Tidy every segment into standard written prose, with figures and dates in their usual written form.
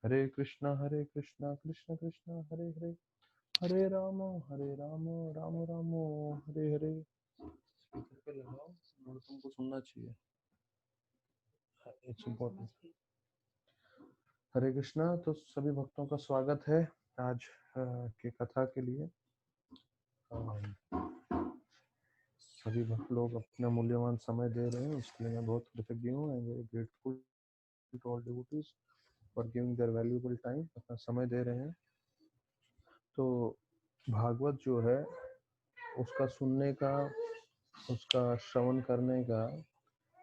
हरे कृष्णा कृष्ण कृष्ण हरे हरे, हरे Ram Ram Ram Hare Hare. Speaker पे लगाओ और तुमको सुनना चाहिए, इट्स इम्पोर्टेंट। हरे कृष्णा। तो सभी भक्तों का स्वागत है आज की कथा के लिए। सभी भक्त लोग अपना मूल्यवान समय दे रहे हैं, इसलिए मैं बहुत कृतज्ञ हूँ। I am very grateful to all devotees for giving their valuable time, अपना समय दे रहे हैं। तो भागवत जो है उसका सुनने का, उसका श्रवण करने का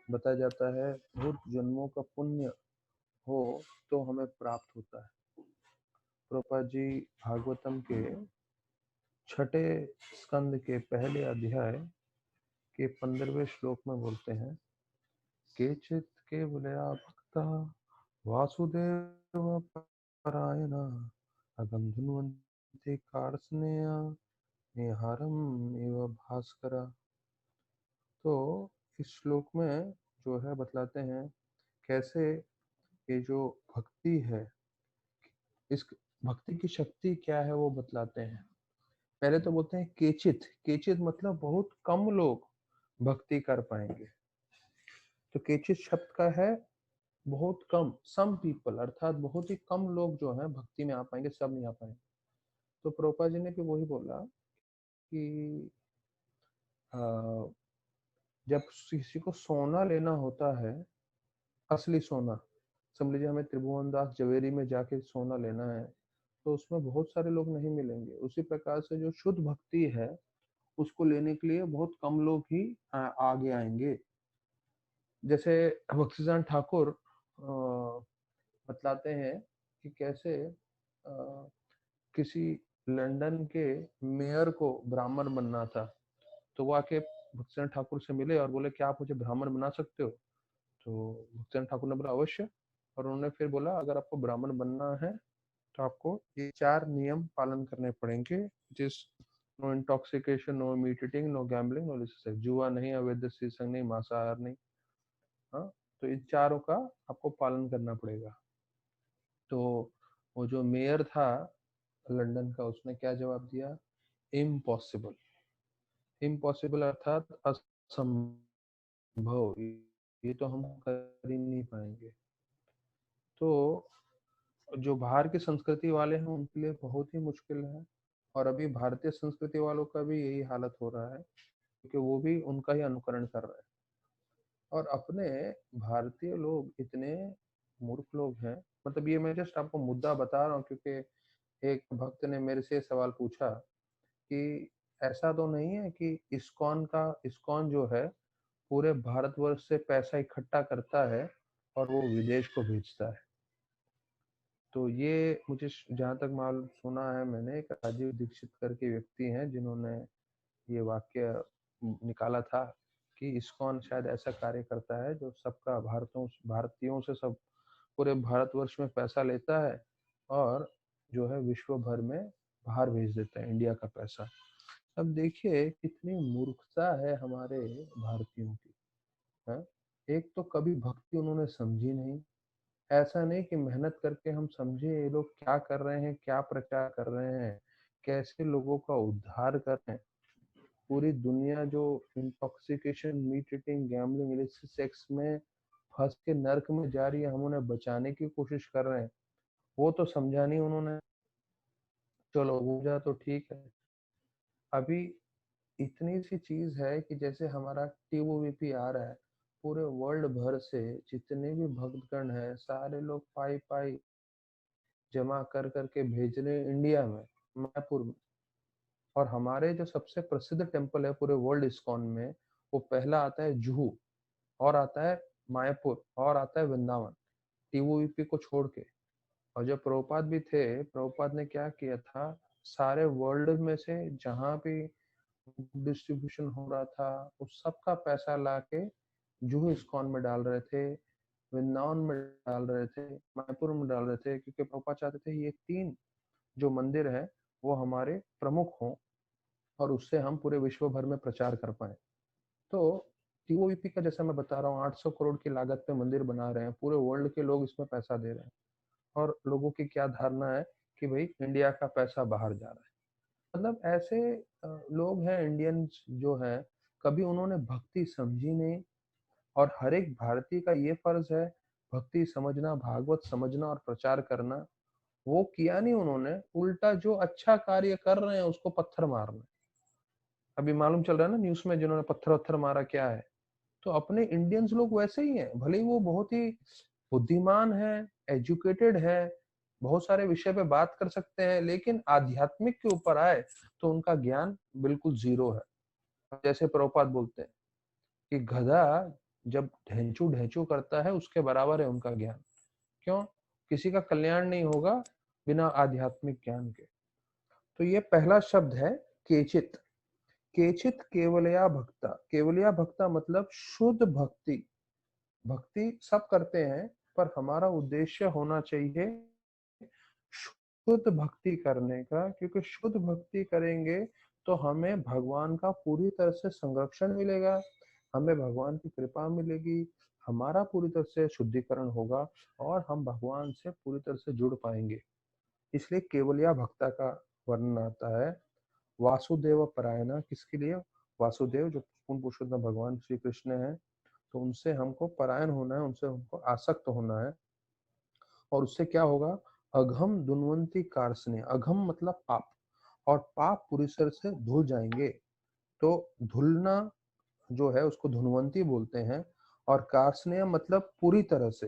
बताया जाता है, बहुत जन्मों का पुण्य हो तो हमें प्राप्त होता है। प्रभुपाद जी भागवतम के छठे स्कंद के पहले अध्याय के 15वें श्लोक में बोलते हैं, केचित केवलया भक्ता वासुदेव परायणा अगम धुन्वन्ते कार्त्स्नेया निहारम एव भास्करा। तो इस श्लोक में जो है बतलाते हैं कैसे ये जो भक्ति है, इस भक्ति की शक्ति क्या है वो बतलाते हैं। पहले तो बोलते हैं केचित, केचित मतलब बहुत कम लोग भक्ति कर पाएंगे। तो केचित शब्द का है बहुत कम, सम पीपल, अर्थात बहुत ही कम लोग जो हैं भक्ति में आ पाएंगे, सब नहीं आ पाएंगे। तो प्रभुपाद जी ने भी वही बोला कि जब किसी को सोना लेना होता है, असली सोना, समझ लीजिए हमें त्रिभुवन दास जवेरी में जाके सोना लेना है, तो उसमें बहुत सारे लोग नहीं मिलेंगे। उसी प्रकार से जो शुद्ध भक्ति है उसको लेने के लिए बहुत कम लोग ही आगे आएंगे। जैसे भक्तिदान ठाकुर बतलाते हैं कि कैसे किसी लंदन के मेयर को ब्राह्मण बनना था, तो वो आके भक्तिदान ठाकुर से मिले और बोले क्या आप मुझे ब्राह्मण बना सकते हो? तो भक्तिदान ठाकुर ने बोला अवश्य। और उन्होंने फिर बोला अगर आपको ब्राह्मण बनना है तो आपको ये 4 नियम पालन करने पड़ेंगे, जिस no intoxication, no meat eating, no gambling, no illicit, जुआ नहीं, अवैध संग नहीं, मांसाहार नहीं। हाँ, तो इन चारों का आपको पालन करना पड़ेगा। तो वो जो मेयर था लंदन का, उसने क्या जवाब दिया? इम्पॉसिबल। इम्पॉसिबल अर्थात असंभव, ये तो हम कर ही नहीं पाएंगे। तो जो बाहर की संस्कृति वाले हैं उनके लिए बहुत ही मुश्किल है, और अभी भारतीय संस्कृति वालों का भी यही हालत हो रहा है, क्योंकि वो भी उनका ही अनुकरण कर रहे हैं। और अपने भारतीय लोग इतने मूर्ख लोग हैं, मतलब ये मैं जस्ट आपको मुद्दा बता रहा हूँ, क्योंकि एक भक्त ने मेरे से सवाल पूछा कि ऐसा तो नहीं है कि इस्कॉन जो है पूरे भारतवर्ष से पैसा इकट्ठा करता है और वो विदेश को भेजता है? तो ये मुझे जहाँ तक मालूम सुना है मैंने, एक राजीव दीक्षित करके व्यक्ति हैं जिन्होंने ये वाक्य निकाला था कि इस्कॉन शायद ऐसा कार्य करता है जो सबका भारतीयों से सब पूरे भारतवर्ष में पैसा लेता है और जो है विश्व भर में बाहर भेज देता है इंडिया का पैसा। अब देखिए कितनी मूर्खता है हमारे भारतीयों की, है? एक तो कभी भक्ति उन्होंने समझी नहीं। ऐसा नहीं कि मेहनत करके हम समझे ये लोग क्या कर रहे हैं, क्या प्रचार कर रहे हैं, कैसे लोगों का उद्धार कर रहे हैं। पूरी दुनिया जो intoxication, meat eating, gambling, illicit sex में फंस के नर्क में जा रही है, हम उन्हें बचाने की कोशिश कर रहे हैं, वो तो समझा नहीं उन्होंने। चलो वो जा तो ठीक है। अभी इतनी सी चीज है कि जैसे हमारा टीओवीपी आ रहा है, पूरे वर्ल्ड भर से जितने भी भक्तगण हैं सारे लोग पाई पाई जमा कर करके भेज रहे हैं इंडिया में, मायापुर में। और हमारे जो सबसे प्रसिद्ध टेम्पल है पूरे वर्ल्ड इस्कॉन में, वो पहला आता है जुहू, और आता है मायापुर, और आता है वृंदावन, टीओवीपी को छोड़ के। और जब प्रभुपाद भी थे, प्रभुपाद ने क्या किया था, सारे वर्ल्ड में से जहां भी डिस्ट्रीब्यूशन हो रहा था उस सबका पैसा ला के जुहू इस्कॉन में डाल रहे थे, वृंदावन में डाल रहे थे, मायापुर में डाल रहे थे, क्योंकि प्रभुपाद चाहते थे ये 3 जो मंदिर है वो हमारे प्रमुख हों और उससे हम पूरे विश्व भर में प्रचार कर पाए। तो टीओवीपी का जैसा मैं बता रहा हूँ 800 करोड़ की लागत पे मंदिर बना रहे हैं, पूरे वर्ल्ड के लोग इसमें पैसा दे रहे हैं। और लोगों की क्या धारणा है कि भाई इंडिया का पैसा बाहर जा रहा है। मतलब ऐसे लोग हैं इंडियंस जो हैं, कभी उन्होंने भक्ति समझी नहीं। और हर एक भारतीय का ये फर्ज है भक्ति समझना, भागवत समझना और प्रचार करना। वो किया नहीं उन्होंने, उल्टा जो अच्छा कार्य कर रहे हैं उसको पत्थर मार रहे हैं। अभी मालूम चल रहा है ना न्यूज में, जिन्होंने पत्थर वत्थर मारा क्या है। तो अपने इंडियंस लोग वैसे ही हैं, भले ही वो बहुत ही बुद्धिमान है, एजुकेटेड है, बहुत सारे विषय पे बात कर सकते हैं, लेकिन आध्यात्मिक के ऊपर आए तो उनका ज्ञान बिल्कुल जीरो है। जैसे प्रभुपाद बोलते हैं कि गधा जब ढेंचू ढेंचू करता है उसके बराबर है उनका ज्ञान। क्यों? किसी का कल्याण नहीं होगा बिना आध्यात्मिक ज्ञान के। तो ये पहला शब्द है केचित। केचित केवलया भक्ता। केवलया भक्ता मतलब शुद्ध भक्ति। भक्ति सब करते हैं, पर हमारा उद्देश्य होना चाहिए शुद्ध भक्ति करने का, क्योंकि शुद्ध भक्ति करेंगे तो हमें भगवान का पूरी तरह से संरक्षण मिलेगा, हमें भगवान की कृपा मिलेगी, हमारा पूरी तरह से शुद्धिकरण होगा और हम भगवान से पूरी तरह से जुड़ पाएंगे। इसलिए केवलिया भक्ता का वर्णन आता है। वासुदेव परायणा किसके लिए? वासुदेव जो पूर्ण पुरुषोत्तम भगवान श्री कृष्ण है, तो उनसे हमको परायण होना है, उनसे हमको आसक्त होना है। और उससे क्या होगा? अघम दुन्वंती कार्सने। अघम मतलब पाप, और पाप पूरी तरह से धुल जाएंगे। तो धुलना जो है उसको धुनवंती बोलते हैं। और कार्सनेय मतलब पूरी तरह से।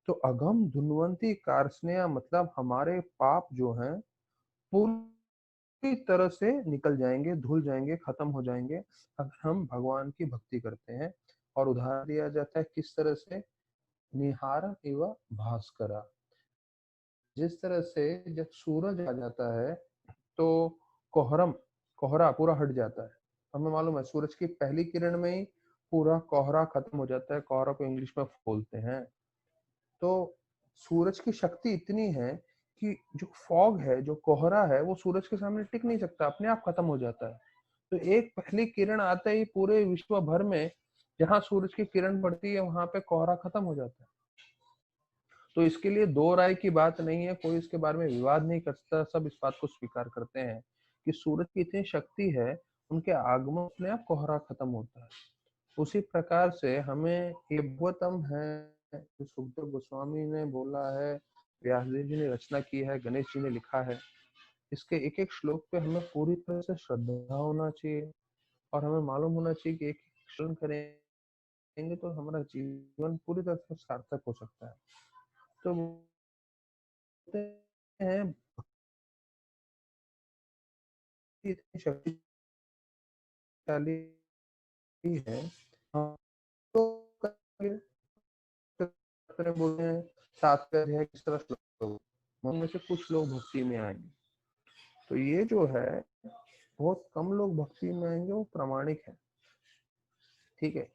तो अघम धुनवंती कार्सनेय मतलब हमारे पाप जो हैं पूरी तरह से निकल जाएंगे, धुल जाएंगे, खत्म हो जाएंगे अगर हम भगवान की भक्ति करते हैं। और उदाहरण दिया जाता है किस तरह से? निहार एवं भास्करा। जिस तरह से जब सूरज आ जाता है तो कोहरम, कोहरा पूरा हट जाता है। हमें मालूम है सूरज की पहली किरण में ही पूरा कोहरा खत्म हो जाता है। कोहरा को इंग्लिश में बोलते हैं। तो सूरज की शक्ति इतनी है कि जो फॉग है, जो कोहरा है, वो सूरज के सामने टिक नहीं सकता, अपने आप खत्म हो जाता है। तो एक पहली किरण आते ही पूरे विश्व भर में जहां सूरज की किरण पड़ती है वहां पे कोहरा खत्म हो जाता है। तो इसके लिए दो राय की बात नहीं है, कोई इसके बारे में विवाद नहीं करता, सब इस बात को स्वीकार करते हैं कि सूरज की इतनी शक्ति है, उनके आगमन अपने आप कोहरा खत्म होता है। उसी प्रकार से हमें ये भगवतम है जो सुखदेव गोस्वामी ने बोला है, व्यासदेव जी ने रचना की है, गणेश जी ने लिखा है। इसके एक एक श्लोक पे हमें पूरी तरह से श्रद्धा होना चाहिए और हमें मालूम होना चाहिए कि एक एक श्रवण करेंगे तो हमारा जीवन पूरी तरह से सार्थक हो सकता है। तो बोलते हैं भक्ति इतनी शक्तिशाली है। हम तो बोलते हैं शास्त्र है किस तरह श्लोक, उनमें से कुछ लोग भक्ति में आएंगे। तो ये जो है बहुत कम लोग भक्ति में आएंगे, वो प्रामाणिक है। ठीक है।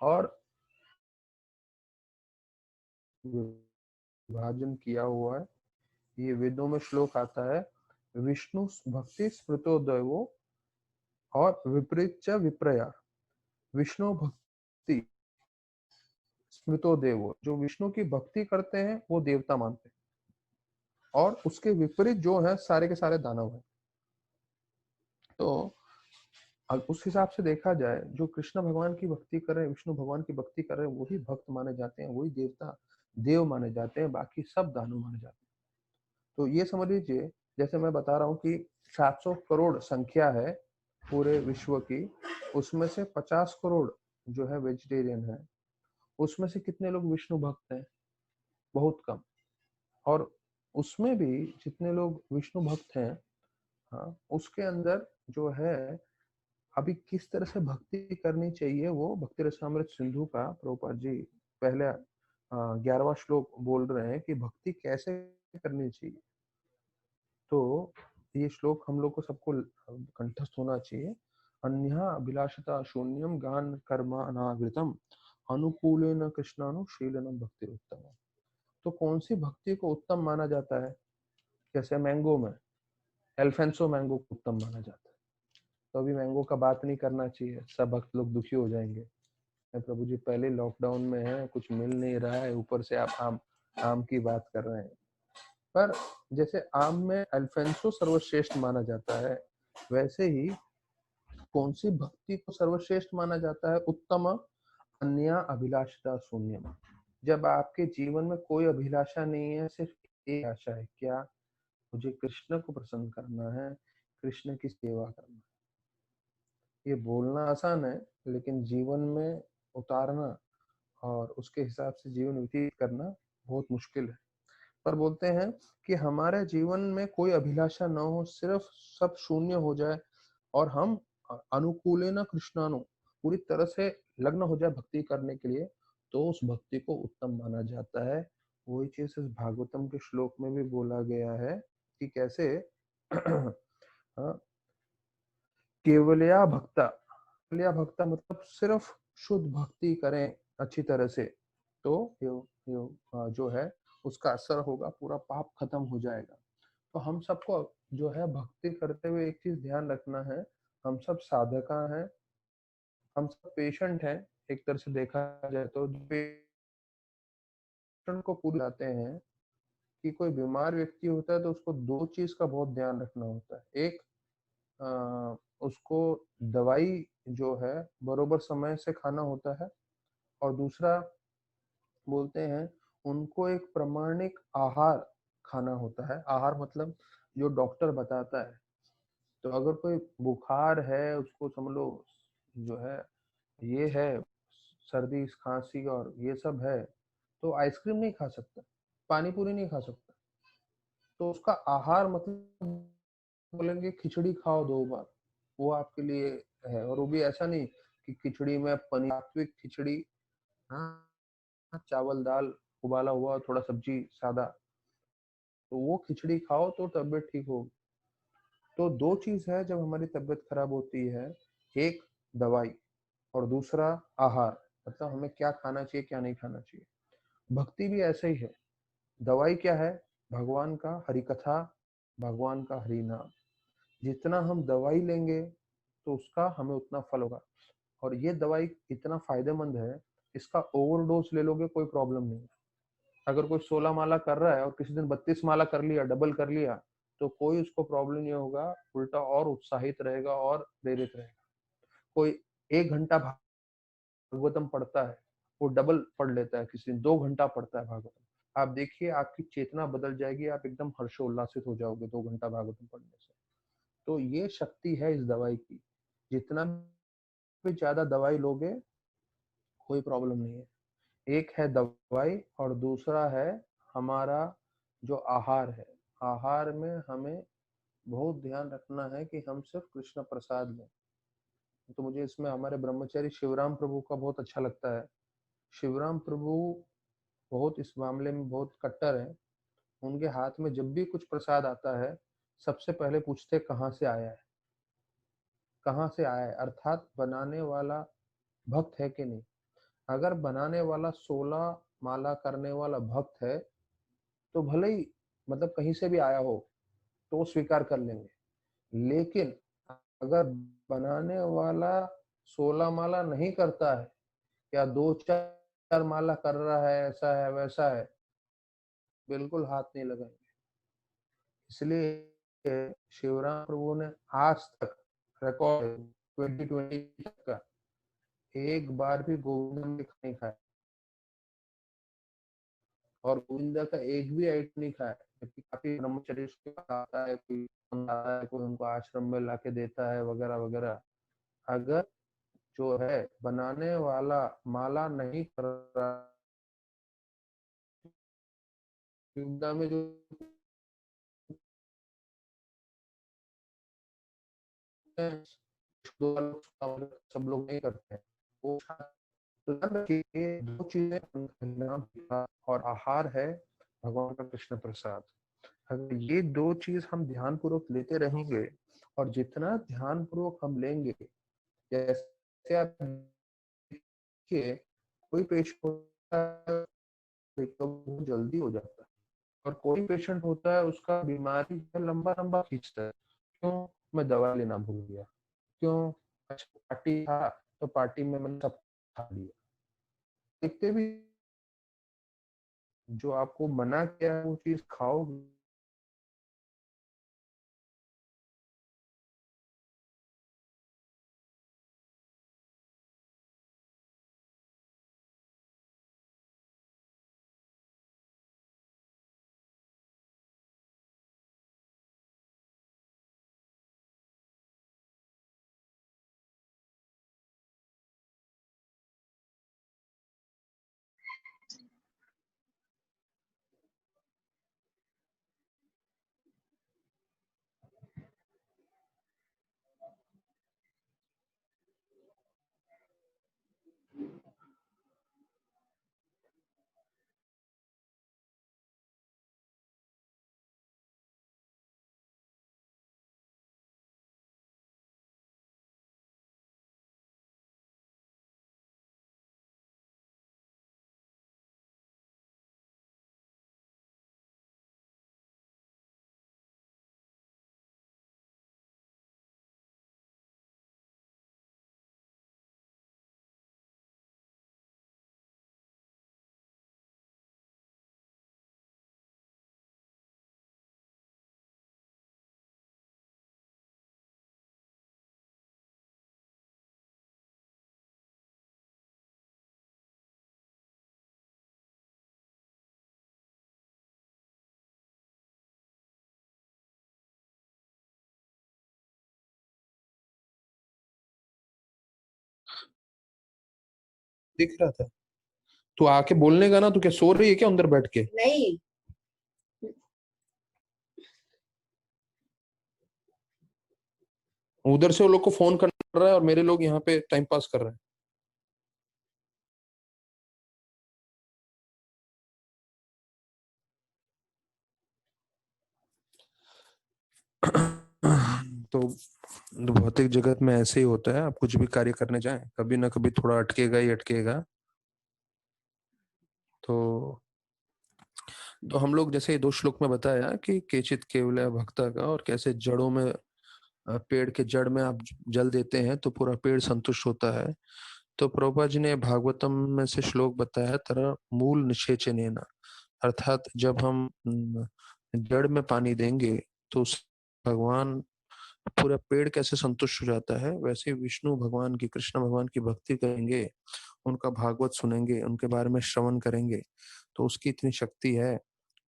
और विभाजन किया हुआ है, ये वेदों में श्लोक आता है, विष्णु भक्ति स्मृतोदयो और विपरीत च विप्रया। विष्णु भक्ति स्मृतोदेव, जो विष्णु की भक्ति करते हैं वो देवता मानते हैं, और उसके विपरीत जो है सारे के सारे दानव हैं। तो उस हिसाब से देखा जाए, जो कृष्ण भगवान की भक्ति कर रहे हैं, विष्णु भगवान की भक्ति कर रहे हैं, वही भक्त माने जाते हैं, वही देवता देव माने जाते हैं, बाकी सब दानव माने जाते हैं। तो ये समझ लीजिए, जैसे मैं बता रहा हूँ कि 700 करोड़ संख्या है पूरे विश्व की, उसमें से 50 करोड़ जो है वेजिटेरियन है। उसमें से कितने लोग विष्णु भक्त हैं? बहुत कम। और उसमें भी जितने लोग विष्णु भक्त हैं, हाँ, उसके अंदर जो है अभी किस तरह से भक्ति करनी चाहिए, वो भक्ति रसामृत सिंधु का प्रभुपाद जी पहले 11वां श्लोक बोल रहे हैं कि भक्ति कैसे करनी चाहिए। तो ये श्लोक हम लोग को सबको कंठस्थ होना चाहिए। अन्या अभिलाषता शून्यम गान कर्मा अनावृतम अनुकूलेन कृष्णानुशीलनम भक्ति उत्तम। तो कौन सी भक्ति को उत्तम माना जाता है? जैसे मैंगो में एल्फेंसो मैंगो को उत्तम माना जाता है। तो अभी मैंगो का बात नहीं करना चाहिए, सब भक्त लोग दुखी हो जाएंगे। प्रभु जी पहले लॉकडाउन में है, कुछ मिल नहीं रहा है, ऊपर से आप आम आम की बात कर रहे हैं। पर जैसे आम में अल्फेंसो सर्वश्रेष्ठ माना जाता है, वैसे ही कौन सी भक्ति को सर्वश्रेष्ठ माना जाता है? उत्तम अन्या अभिलाषिता शून्यम। जब आपके जीवन में कोई अभिलाषा नहीं है, सिर्फ एक आशा है, क्या? मुझे कृष्ण को प्रसन्न करना है, कृष्ण की सेवा करना है। ये बोलना आसान है, लेकिन जीवन में उतारना और उसके हिसाब से जीवन व्यतीत करना बहुत मुश्किल है। पर बोलते हैं कि हमारे जीवन में कोई अभिलाषा न हो, सिर्फ सब शून्य हो जाए और हम अनुकूलेन कृष्णानु पूरी तरह से लग्न हो जाए भक्ति करने के लिए, तो उस भक्ति को उत्तम माना जाता है। वही चीज इस भागवतम के श्लोक में भी बोला गया है कि कैसे हाँ, केवलया भक्ता, केवलया भक्ता मतलब सिर्फ शुद्ध भक्ति करें अच्छी तरह से, तो जो है उसका असर होगा, पूरा पाप खत्म हो जाएगा। तो हम सबको जो है भक्ति करते हुए एक चीज ध्यान रखना है, हम सब साधका हैं, हम सब पेशेंट हैं। एक तरह से देखा जाए तो पेशेंट को पूरी जाते हैं कि कोई बीमार व्यक्ति होता है तो उसको दो चीज का बहुत ध्यान रखना होता है। एक, उसको दवाई जो है बरोबर समय से खाना होता है, और दूसरा बोलते हैं उनको एक प्रमाणिक आहार खाना होता है। आहार मतलब जो डॉक्टर बताता है। तो अगर कोई बुखार है, उसको समझ लो जो है ये है सर्दी खांसी और ये सब है, तो आइसक्रीम नहीं खा सकता, पानी पूरी नहीं खा सकता। तो उसका आहार मतलब बोलेंगे खिचड़ी खाओ 2 बार, वो आपके लिए है। और वो भी ऐसा नहीं कि खिचड़ी में पनीर, सात्विक खिचड़ी, हाँ, चावल दाल उबाला हुआ थोड़ा सब्जी सादा, तो वो खिचड़ी खाओ तो तबीयत ठीक होगी। तो दो चीज है जब हमारी तबीयत खराब होती है, एक दवाई और दूसरा आहार, मतलब हमें क्या खाना चाहिए क्या नहीं खाना चाहिए। भक्ति भी ऐसे ही है। दवाई क्या है? भगवान का हरि कथा, भगवान का हरि नाम। जितना हम दवाई लेंगे तो उसका हमें उतना फल होगा। और ये दवाई इतना फायदेमंद है, इसका ओवरडोज ले लोगे कोई प्रॉब्लम नहीं। अगर कोई 16 माला कर रहा है और किसी दिन 32 माला कर लिया, डबल कर लिया, तो कोई उसको प्रॉब्लम नहीं होगा, उल्टा और उत्साहित रहेगा और प्रेरित रहेगा। कोई 1 घंटा भागवतम पढ़ता है, वो डबल पढ़ लेता है, किसी दिन 2 घंटा पढ़ता है भागवतम। आप देखिए आपकी चेतना बदल जाएगी, आप एकदम हर्षोल्लासित हो जाओगे 2 घंटा भागवतम पढ़ने से। तो ये शक्ति है इस दवाई की। जितना भी ज्यादा दवाई लोगे कोई प्रॉब्लम नहीं है। एक है दवाई और दूसरा है हमारा जो आहार है। आहार में हमें बहुत ध्यान रखना है कि हम सिर्फ कृष्ण प्रसाद लें। तो मुझे इसमें हमारे ब्रह्मचारी शिवराम प्रभु का बहुत अच्छा लगता है। शिवराम प्रभु बहुत इस मामले में बहुत कट्टर है। उनके हाथ में जब भी कुछ प्रसाद आता है, सबसे पहले पूछते कहाँ से आया है, कहाँ से आया है, अर्थात बनाने वाला भक्त है कि नहीं। अगर बनाने वाला 16 माला करने वाला भक्त है, तो भले ही मतलब कहीं से भी आया हो तो वो स्वीकार कर लेंगे। लेकिन अगर बनाने वाला 16 माला नहीं करता है, या 2-4 माला कर रहा है, ऐसा है वैसा है, बिल्कुल हाथ नहीं लगाएंगे। इसलिए शिवराम प्रभु ने आज तक रिकॉर्ड 2020 तक का एक बार भी गोविंदा में नहीं खाया, और गोविंदा का एक भी आइटम नहीं खाया। जबकि काफी ब्रह्मचर्य उसके पास आता है, कोई आता है, कोई उनको आश्रम में लाके देता है वगैरह वगैरह। अगर जो है बनाने वाला माला नहीं कर रहा, गोविंदा में जो सब लोग नहीं करते हैं वो। तो ध्यान रखिए, ये दो चीजें नाम और आहार है भगवान का कृष्ण प्रसाद। अगर ये दो चीज हम ध्यान पूर्वक लेते रहेंगे, और जितना ध्यान पूर्वक हम लेंगे, जैसे आप देखिए कोई पेशेंट होता है तो बहुत जल्दी हो जाता है, और कोई पेशेंट होता है उसका बीमारी लंबा लंबा खींचता है। क्यों? मैं दवा लेना भूल गया। क्यों? अच्छा पार्टी था तो पार्टी में मैंने सब खा लिया। देखते भी जो आपको मना किया है वो चीज खाओगे दिख रहा था। तू आके बोलने का ना, तू क्या सो रही है क्या अंदर बैठ के? नहीं। उधर से वो लोग को फोन कर रहा है और मेरे लोग यहाँ पे टाइम पास कर रहे हैं। तो भौतिक जगत में ऐसे ही होता है, आप कुछ भी कार्य करने जाएं कभी ना कभी थोड़ा अटकेगा ही अटकेगा। तो हम लोग जैसे 2 श्लोक में बताया कि केचित केवल भक्ता का, और कैसे जड़ों में पेड़ के जड़ में आप जल देते हैं तो पूरा पेड़ संतुष्ट होता है। तो प्रभुपाद जी ने भागवतम में से श्लोक बताया, तरह मूल निषेचनेन, अर्थात जब हम जड़ में पानी देंगे तो भगवान पूरा पेड़ कैसे संतुष्ट हो जाता है, वैसे विष्णु भगवान की, कृष्ण भगवान की भक्ति करेंगे, उनका भागवत सुनेंगे, उनके बारे में श्रवण करेंगे, तो उसकी इतनी शक्ति है।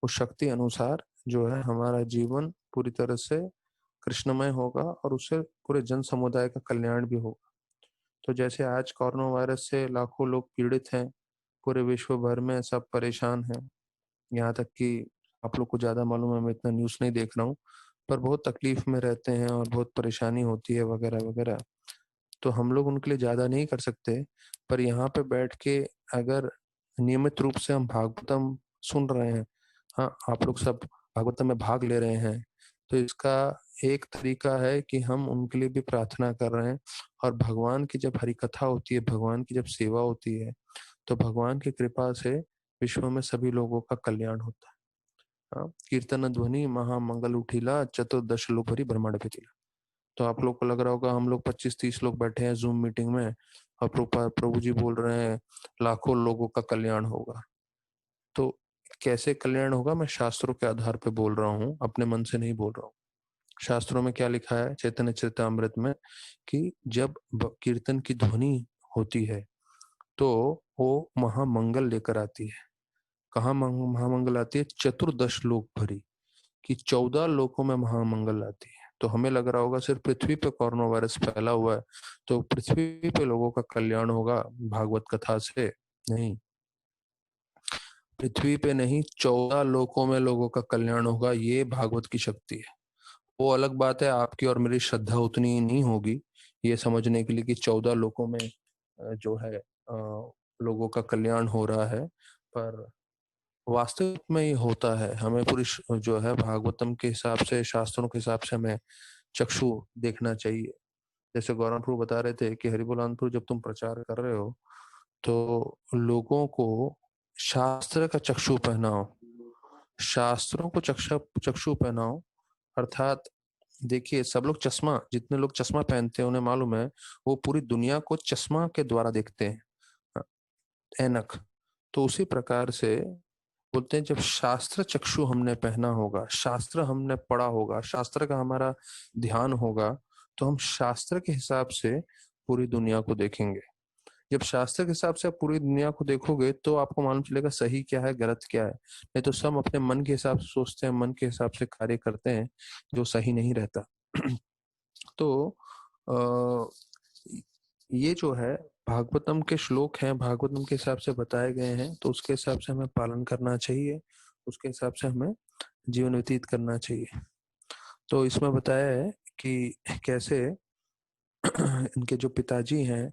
उस शक्ति अनुसार जो है हमारा जीवन पूरी तरह से कृष्णमय होगा और उससे पूरे जन समुदाय का कल्याण भी होगा। तो जैसे आज कोरोना वायरस से लाखों लोग पीड़ित हैं, पूरे विश्व भर में सब परेशान हैं, यहाँ तक कि आप लोग को ज्यादा मालूम है, मैं इतना न्यूज नहीं देख रहा हूँ, पर बहुत तकलीफ में रहते हैं और बहुत परेशानी होती है वगैरह वगैरह। तो हम लोग उनके लिए ज्यादा नहीं कर सकते, पर यहाँ पे बैठ के अगर नियमित रूप से हम भागवतम सुन रहे हैं, हाँ आप लोग सब भागवतम में भाग ले रहे हैं, तो इसका एक तरीका है कि हम उनके लिए भी प्रार्थना कर रहे हैं। और भगवान की जब हरि कथा होती है, भगवान की जब सेवा होती है, तो भगवान की कृपा से विश्व में सभी लोगों का कल्याण होता है। हाँ, कीर्तन ध्वनि महामंगल उठिला, चतुर्दश लोक भरी ब्रह्मांड फितिला। तो आप लोग को लग रहा होगा हम लोग 25-30 लोग बैठे हैं जूम मीटिंग में और प्रभु जी बोल रहे हैं लाखों लोगों का कल्याण होगा। तो कैसे कल्याण होगा, मैं शास्त्रों के आधार पे बोल रहा हूँ, अपने मन से नहीं बोल रहा हूँ। शास्त्रों में क्या लिखा है चैतन्य चरितामृत में, कि जब कीर्तन की ध्वनि होती है तो वो महामंगल लेकर आती है। कहाँ महामंगल आती है? चतुर्दश लोक भरी, कि 14 लोकों में महामंगल आती है। तो हमें लग रहा होगा सिर्फ पृथ्वी पे कोरोना वायरस फैला हुआ है, तो पृथ्वी पे लोगों का कल्याण होगा भागवत कथा से। नहीं, पृथ्वी पे नहीं, 14 लोकों में लोगों का कल्याण होगा, ये भागवत की शक्ति है। वो अलग बात है, आपकी और मेरी श्रद्धा उतनी नहीं होगी ये समझने के लिए कि 14 लोकों में जो है लोगों का कल्याण हो रहा है, पर वास्तविक में ये होता है। हमें पूरी जो है भागवतम के हिसाब से, शास्त्रों के हिसाब से हमें चक्षु देखना चाहिए। जैसे गौरवपुर बता रहे थे कि हरिबुलंदपुर जब तुम प्रचार कर रहे हो तो लोगों को शास्त्र का चक्षु पहनाओ, शास्त्रों को चक्षु पहनाओ। अर्थात देखिए, सब लोग चश्मा, जितने लोग चश्मा पहनते हैं उन्हें मालूम है वो पूरी दुनिया को चश्मा के द्वारा देखते हैं, ऐनक। तो उसी प्रकार से बोलते हैं जब शास्त्र चक्षु हमने पहना होगा, शास्त्र हमने पढ़ा होगा, शास्त्र का हमारा ध्यान होगा, तो हम शास्त्र के हिसाब से पूरी दुनिया को देखेंगे। जब शास्त्र के हिसाब से आप पूरी दुनिया को देखोगे तो आपको मालूम चलेगा सही क्या है गलत क्या है। नहीं तो सब अपने मन के हिसाब से सोचते हैं, मन के हिसाब से कार्य करते हैं, जो सही नहीं रहता। तो आ, ये जो है भागवतम के श्लोक हैं, भागवतम के हिसाब से बताए गए हैं, तो उसके हिसाब से हमें पालन करना चाहिए, उसके हिसाब से हमें जीवन व्यतीत करना चाहिए। तो इसमें बताया है कि कैसे इनके जो पिताजी हैं,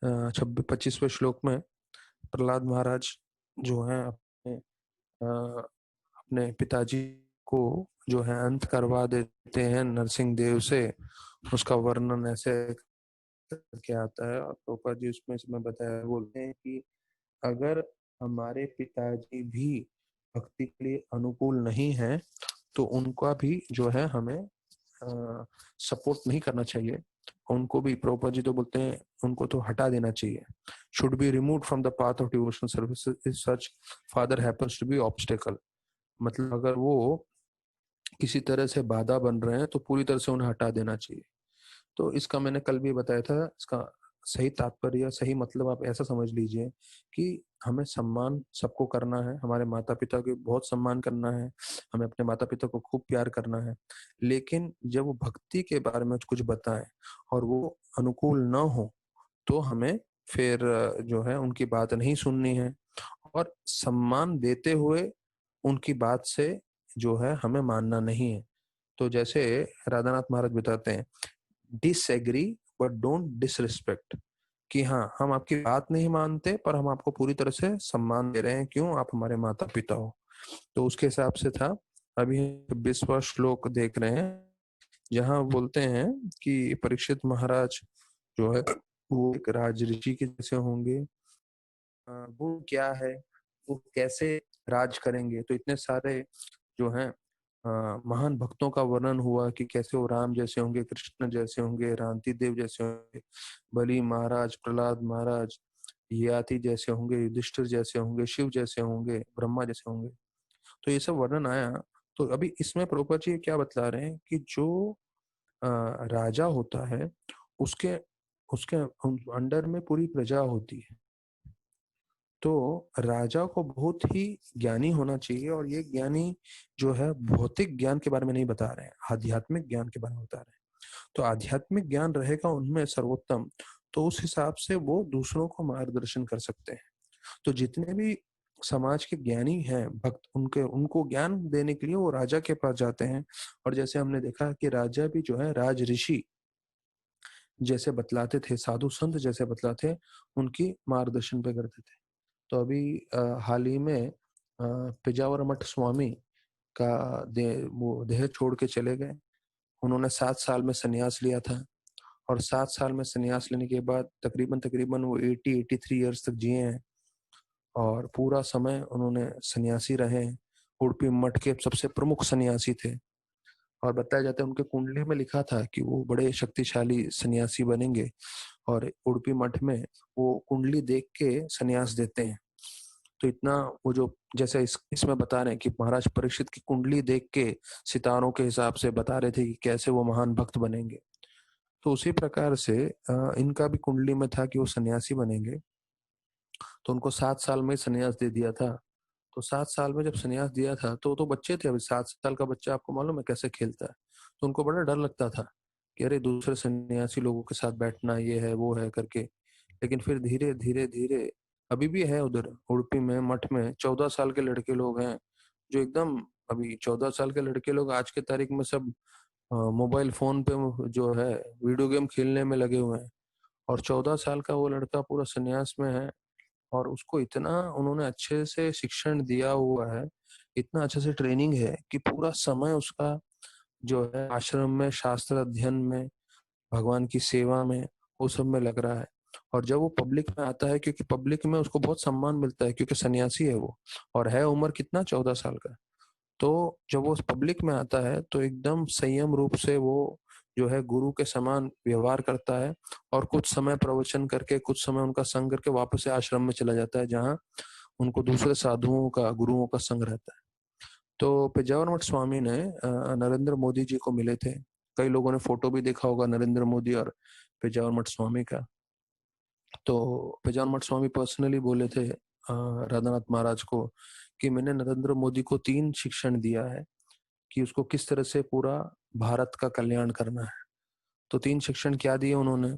25वें श्लोक में प्रहलाद महाराज जो है अपने पिताजी को जो है अंत करवा देते हैं नरसिंह देव से। उसका वर्णन ऐसे करके आता है और प्रभुपाद जी उसमें इसमें बताया, बोलते हैं कि अगर हमारे पिताजी भी भक्ति के लिए अनुकूल नहीं है तो उनका भी जो है हमें सपोर्ट नहीं करना चाहिए। उनको भी प्रभुपाद जी तो बोलते हैं उनको तो हटा देना चाहिए। Should be remove from the path of devotional service if such father happens to be obstacle. मतलब अगर वो किसी तरह से बाधा बन रहे हैं तो पूरी तरह से उन्हें हटा देना चाहिए। तो इसका मैंने कल भी बताया था, इसका सही तात्पर्य, सही मतलब आप ऐसा समझ लीजिए कि हमें सम्मान सबको करना है, हमारे माता पिता को बहुत सम्मान करना है, हमें अपने माता पिता को खूब प्यार करना है। लेकिन जब वो भक्ति के बारे में कुछ बताएं और वो अनुकूल ना हो तो हमें फिर जो है उनकी बात नहीं सुननी है, और सम्मान देते हुए उनकी बात से जो है हमें मानना नहीं है। तो जैसे राधानाथ महाराज बताते हैं, डिसएग्री बट डोंट डिसरिस्पेक्ट, कि हाँ हम आपकी बात नहीं मानते पर हम आपको पूरी तरह से सम्मान दे रहे हैं, क्यों, आप हमारे माता पिता हो। तो उसके हिसाब से था। अभी 20वां श्लोक देख रहे हैं, जहाँ बोलते हैं कि परीक्षित महाराज जो है वो एक राज ऋषि के जैसे होंगे। गुण क्या है, वो कैसे राज करेंगे, तो इतने सारे जो हैं महान भक्तों का वर्णन हुआ कि कैसे वो राम जैसे होंगे, कृष्ण जैसे होंगे, रांति देव जैसे होंगे, बलि महाराज, प्रहलाद महाराज, ययाति जैसे होंगे, युधिष्ठिर जैसे होंगे, शिव जैसे होंगे, ब्रह्मा जैसे होंगे। तो ये सब वर्णन आया। तो अभी इसमें प्रभुपाद जी क्या बतला रहे हैं कि जो राजा होता है, उसके उसके अंडर में पूरी प्रजा होती है। तो राजा को बहुत ही ज्ञानी होना चाहिए, और ये ज्ञानी जो है भौतिक ज्ञान के बारे में नहीं बता रहे हैं, आध्यात्मिक ज्ञान के बारे में बता रहे हैं। तो आध्यात्मिक ज्ञान रहेगा उनमें सर्वोत्तम, तो उस हिसाब से वो दूसरों को मार्गदर्शन कर सकते हैं। तो जितने भी समाज के ज्ञानी हैं भक्त, उनके उनको ज्ञान देने के लिए वो राजा के पास जाते हैं। और जैसे हमने देखा कि राजा भी जो है राज ऋषि जैसे बतलाते थे, साधु संत जैसे बतलाते, उनकी मार्गदर्शन पे करते थे। तो अभी हाल ही में पेजावर मठ स्वामी का वो देह छोड़ के चले गए। उन्होंने 7 साल में संन्यास लिया था, और 7 साल में संन्यास लेने के बाद तकरीबन तकरीबन वो 83 ईयर्स तक जिए हैं, और पूरा समय उन्होंने सन्यासी रहे। उडुपी मठ के सबसे प्रमुख सन्यासी थे, और बताया जाता है उनके कुंडली में लिखा था कि वो बड़े शक्तिशाली सन्यासी बनेंगे, और उडुपी मठ में वो कुंडली देख के सन्यास देते हैं। तो इतना वो जो जैसे इसमें बता रहे हैं कि महाराज परीक्षित की कुंडली देख के सितारों के हिसाब से बता रहे थे कि कैसे वो महान भक्त बनेंगे। तो उसी प्रकार से इनका भी कुंडली में था कि वो सन्यासी बनेंगे। तो उनको 7 साल में सन्यास दे दिया था। तो 7 साल में जब सन्यास दिया था तो बच्चे थे, अभी 7 साल का बच्चा आपको मालूम है कैसे खेलता है। तो उनको बड़ा डर लगता था कि अरे दूसरे सन्यासी लोगों के साथ बैठना, ये है वो है करके। लेकिन फिर धीरे धीरे धीरे अभी भी है उधर उडुपी में मठ में 14 साल के लड़के लोग हैं जो एकदम, अभी 14 साल के लड़के लोग आज के तारीख में सब मोबाइल फोन पे जो है वीडियो गेम खेलने में लगे हुए हैं। और 14 साल का वो लड़का पूरा संन्यास में है, और उसको इतना उन्होंने अच्छे से शिक्षण दिया हुआ है, इतना अच्छे से ट्रेनिंग है कि पूरा समय उसका जो है आश्रम में, शास्त्र अध्ययन में, भगवान की सेवा में, वो सब में लग रहा है। और जब वो पब्लिक में आता है, क्योंकि पब्लिक में उसको बहुत सम्मान मिलता है क्योंकि सन्यासी है वो, और है उम्र कितना, 14 साल का। तो जब वो पब्लिक में आता है तो एकदम संयम रूप से वो जो है गुरु के समान व्यवहार करता है, और कुछ समय प्रवचन करके, कुछ समय उनका संग करके वापस से आश्रम में चला जाता है, जहाँ उनको दूसरे साधुओं का, गुरुओं का संग रहता है। तो पेजावर मठ स्वामी ने नरेंद्र मोदी जी को मिले थे। कई लोगों ने फोटो भी देखा होगा नरेंद्र मोदी और पेजावर मठ स्वामी का। तो पेजावर मठ स्वामी पर्सनली बोले थे राधानाथ महाराज को कि मैंने नरेंद्र मोदी को 3 शिक्षण दिया है कि उसको किस तरह से पूरा भारत का कल्याण करना है। तो 3 शिक्षण क्या दिए उन्होंने।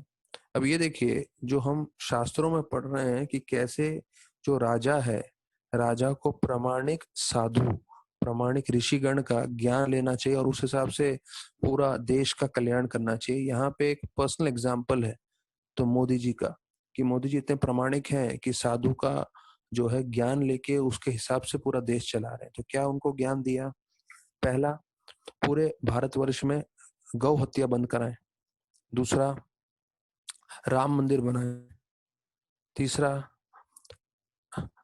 अब ये देखिए, जो हम शास्त्रों में पढ़ रहे हैं कि कैसे जो राजा है, राजा को प्रामाणिक साधु, प्रामाणिक ऋषिगण का ज्ञान लेना चाहिए, और उस हिसाब से पूरा देश का कल्याण करना चाहिए। यहाँ पे एक पर्सनल एग्जाम्पल है तो मोदी जी का, कि मोदी जी इतने प्रामाणिक हैं कि साधु का जो है ज्ञान लेके उसके हिसाब से पूरा देश चला रहे हैं। तो क्या उनको ज्ञान दिया, पहला, पूरे भारतवर्ष में गौ हत्या बंद कराएं। दूसरा, राम मंदिर बनाएं। तीसरा,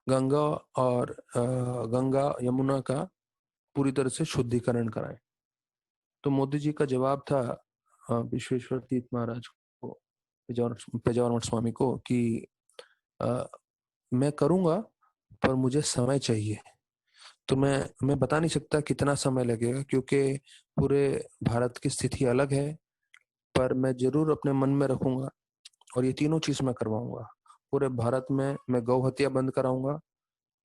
गंगा और गंगा यमुना का पूरी तरह से शुद्धिकरण कराएं। तो मोदी जी का जवाब था विश्वेश्वर तीर्थ महाराज को, पेजावर मठ स्वामी को, कि मैं करूंगा पर मुझे समय चाहिए। तो मैं बता नहीं सकता कितना समय लगेगा, क्योंकि पूरे भारत की स्थिति अलग है, पर मैं जरूर अपने मन में रखूंगा, और ये तीनों चीज मैं करवाऊंगा। पूरे भारत में मैं गौ हत्या बंद कराऊंगा,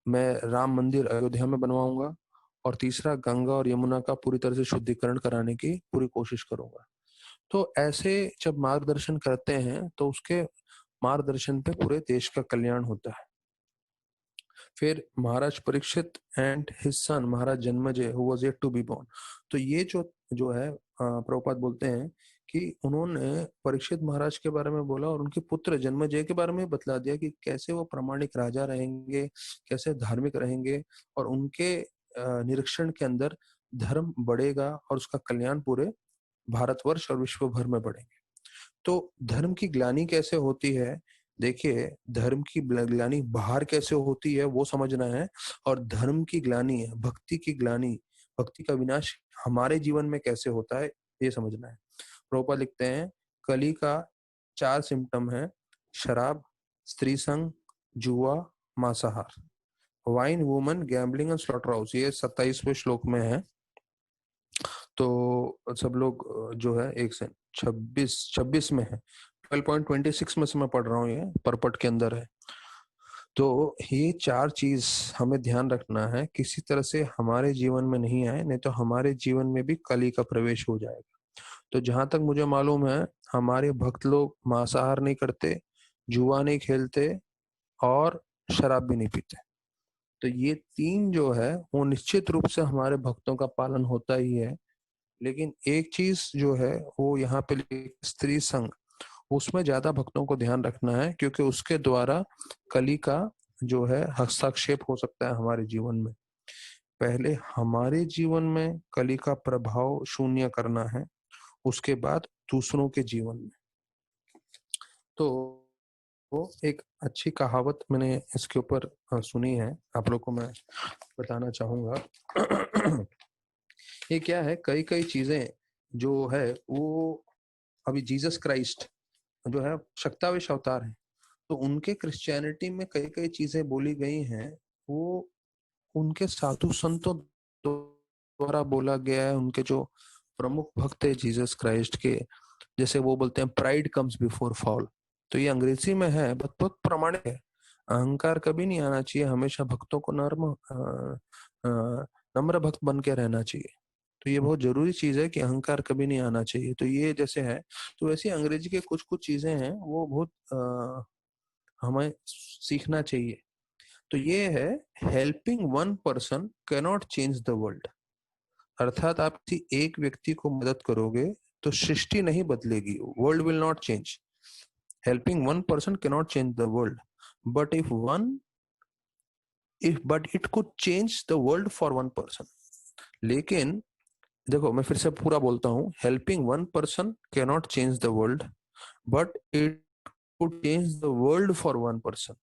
मैं राम मंदिर अयोध्या में बनवाऊंगा, और तीसरा, गंगा और यमुना का पूरी तरह से शुद्धिकरण कराने की पूरी कोशिश करूंगा। तो ऐसे जब मार्गदर्शन करते हैं तो उसके मार्गदर्शन पे पूरे देश का कल्याण होता है। फिर Maharaj Parikshit and his son Maharaj Janamejaya who was yet to be born. तो ये जो है प्रभुपाद बोलते हैं कि उन्होंने परीक्षित महाराज के बारे में बोला और उनके पुत्र जन्मेजय के बारे में बतला दिया कि कैसे वो प्रामाणिक राजा रहेंगे, कैसे धार्मिक रहेंगे और उनके निरीक्षण के अंदर धर्म बढ़ेगा और उसका कल्याण पूरे भारतवर्ष और विश्व भर में बढ़ेंगे। तो धर्म की ग्लानि कैसे होती है? देखिए, धर्म की ग्लानि बाहर कैसे होती है वो समझना है, और धर्म की ग्लानि, भक्ति की ग्लानि, भक्ति का विनाश हमारे जीवन में कैसे होता है ये समझना है। प्रभुपाद लिखते हैं, कली का 4 सिम्टम है: शराब, स्त्री संग, जुआ, मांसाहार। Wine, woman, gambling and slaughter house, ये 27वें श्लोक में है। तो सब लोग जो है 1 से 26 में है, 12.26 में से मैं पढ़ रहा हूँ, ये परपट के अंदर है। तो ये 4 चीज हमें ध्यान रखना है, किसी तरह से हमारे जीवन में नहीं आए, नहीं तो हमारे जीवन में भी कली का प्रवेश हो जाएगा। तो जहां तक मुझे मालूम है, हमारे भक्त लोग मांसाहार नहीं करते, जुआ नहीं खेलते और शराब भी नहीं पीते। तो ये 3 जो है वो निश्चित रूप से हमारे भक्तों का पालन होता ही है। लेकिन एक चीज जो है वो यहाँ पे स्त्री संग, उसमें ज्यादा भक्तों को ध्यान रखना है, क्योंकि उसके द्वारा कली का जो है हस्तक्षेप हो सकता है हमारे जीवन में। पहले हमारे जीवन में कली का प्रभाव शून्य करना है, उसके बाद दूसरों के जीवन में। तो वो एक अच्छी कहावत मैंने इसके ऊपर सुनी है, आप लोग को मैं बताना चाहूंगा। ये क्या है, कई कई चीजें जो है वो, अभी जीसस क्राइस्ट जो है शक्तावेश अवतार है, तो उनके क्रिश्चियनिटी में कई कई चीजें बोली गई हैं, वो उनके साधु संतों द्वारा बोला गया है। उनके जो प्रमुख भक्त है जीसस क्राइस्ट के, जैसे वो बोलते हैं प्राइड कम्स बिफोर फॉल, तो ये अंग्रेजी में है, बहुत प्रमाणिक है। अहंकार कभी नहीं आना चाहिए, हमेशा भक्तों को नम्र भक्त बन के रहना चाहिए। तो ये बहुत जरूरी चीज है कि अहंकार कभी नहीं आना चाहिए। तो ये जैसे है, तो वैसे अंग्रेजी के कुछ कुछ चीजें हैं वो बहुत हमें सीखना चाहिए। तो ये है, helping one person cannot change the world. अर्थात आप किसी एक व्यक्ति को मदद करोगे तो सृष्टि नहीं बदलेगी, world will not change. Helping one person cannot change the world, but it could change the world for one person. लेकिन देखो, मैं फिर से पूरा बोलता हूँ, helping one person cannot change the world, but it could change the world for one person.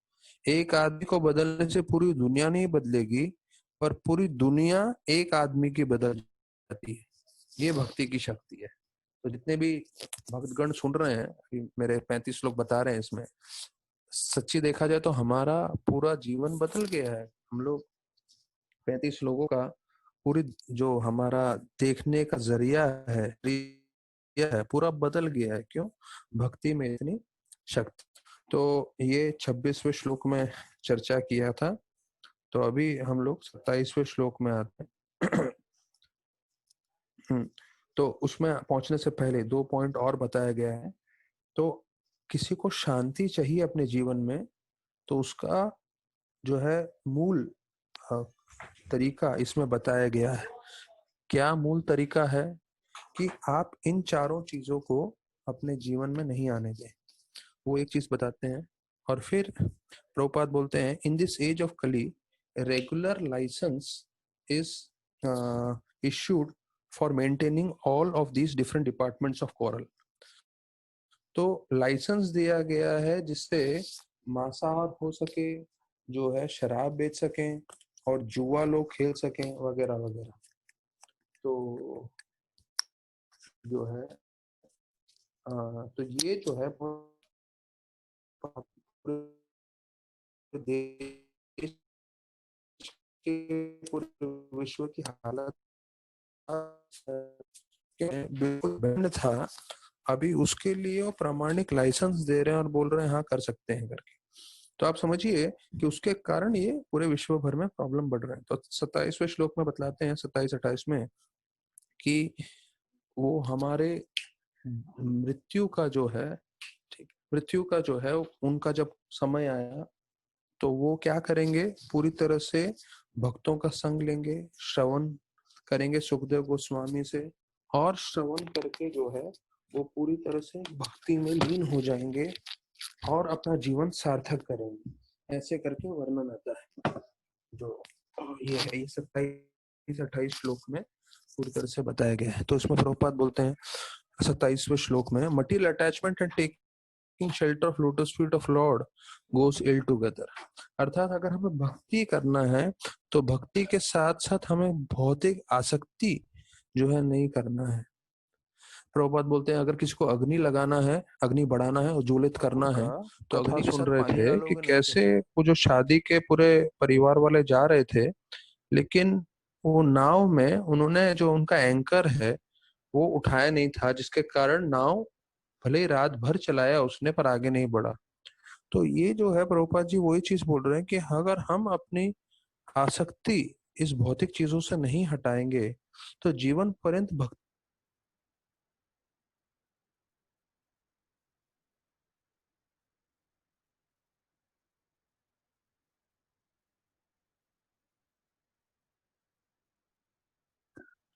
एक आदमी को बदलने से पूरी दुनिया नहीं बदलेगी, पर पूरी दुनिया एक आदमी की बदल जाती है। ये भक्ति की शक्ति है। तो जितने भी भक्तगण सुन रहे हैं, मेरे 35 लोग बता रहे हैं, इसमें सच्ची देखा जाए तो हमारा पूरा जीवन बदल गया है। हम लोग 35 लोगों का पूरी जो हमारा देखने का जरिया है पूरा बदल गया है। क्यों? भक्ति में इतनी शक्ति। तो ये 26वें श्लोक में चर्चा किया था। तो अभी हम लोग 27वें श्लोक में आते हैं। तो उसमें पहुंचने से पहले 2 पॉइंट और बताया गया है। तो किसी को शांति चाहिए अपने जीवन में, तो उसका जो है मूल तरीका इसमें बताया गया है। क्या मूल तरीका है? कि आप इन चारों चीजों को अपने जीवन में नहीं आने दें। वो एक चीज बताते हैं, और फिर प्रभुपाद बोलते हैं, in this age of Kali regular license is issued for maintaining all of these different departments of coral. तो लाइसेंस दिया गया है जिससे मांसाहार हो सके, जो है शराब बेच सकें और जुआ लोग खेल सकें वगैरह वगैरह। तो जो है तो ये जो है देश के पूरे विश्व की हालत बिल्कुल भिन्न था। अभी उसके लिए वो प्रामाणिक लाइसेंस दे रहे हैं और बोल रहे हैं हाँ कर सकते हैं करके। तो आप समझिए कि उसके कारण ये पूरे विश्व भर में प्रॉब्लम बढ़ रहे हैं। तो 27वें श्लोक में बतलाते हैं, 27-28 में, कि वो हमारे मृत्यु का जो है, ठीक, मृत्यु का जो है उनका जब समय आया तो वो क्या करेंगे, पूरी तरह से भक्तों का संग लेंगे, श्रवण करेंगे सुखदेव गोस्वामी से, और श्रवण करके जो है वो पूरी तरह से भक्ति में लीन हो जाएंगे और अपना जीवन सार्थक करेंगे। ऐसे करके वर्णन आता है जो ये है, ये 27-28 श्लोक में पूरी तरह से बताया गया है। तो इसमें प्रभुपाद बोलते हैं 27वें श्लोक में, material attachment and taking shelter of lotus feet of Lord goes ill together. अर्थात अगर हमें भक्ति करना है तो भक्ति के साथ साथ हमें भौतिक आसक्ति जो है नहीं करना है। प्रभुपाद बोलते हैं अगर किसी को अग्नि लगाना है, अग्नि बढ़ाना है और ज्वलित करना है, तो अग्नि सुन रहे थे कि कैसे वो जो शादी के पूरे परिवार वाले जा रहे थे, लेकिन वो नाव में उन्होंने जो उनका एंकर है वो उठाया नहीं था, जिसके कारण नाव भले ही रात भर चलाया उसने पर आगे नहीं बढ़ा। तो ये जो है प्रभुपाद जी वही चीज बोल रहे हैं कि अगर हम अपनी आसक्ति इस भौतिक चीजों से नहीं हटाएंगे तो जीवन पर्यंत भक्ति।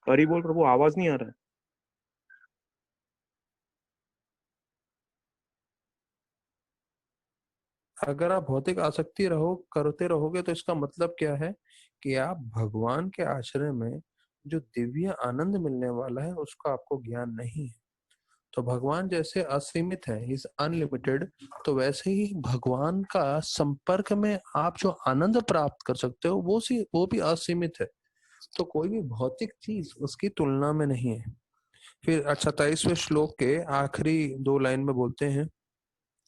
हरी बोल प्रभु, आवाज नहीं आ रहा है। अगर आप भौतिक आसक्ति करते रहोगे तो इसका मतलब क्या है कि आप भगवान के आश्रय में जो दिव्य आनंद मिलने वाला है उसका आपको ज्ञान नहीं है। तो भगवान जैसे असीमित है, इज अनलिमिटेड, तो वैसे ही भगवान का संपर्क में आप जो आनंद प्राप्त कर सकते हो वो भी असीमित है। तो कोई भी भौतिक चीज उसकी तुलना में नहीं है। फिर 27वें श्लोक के आखिरी 2 लाइन में बोलते हैं,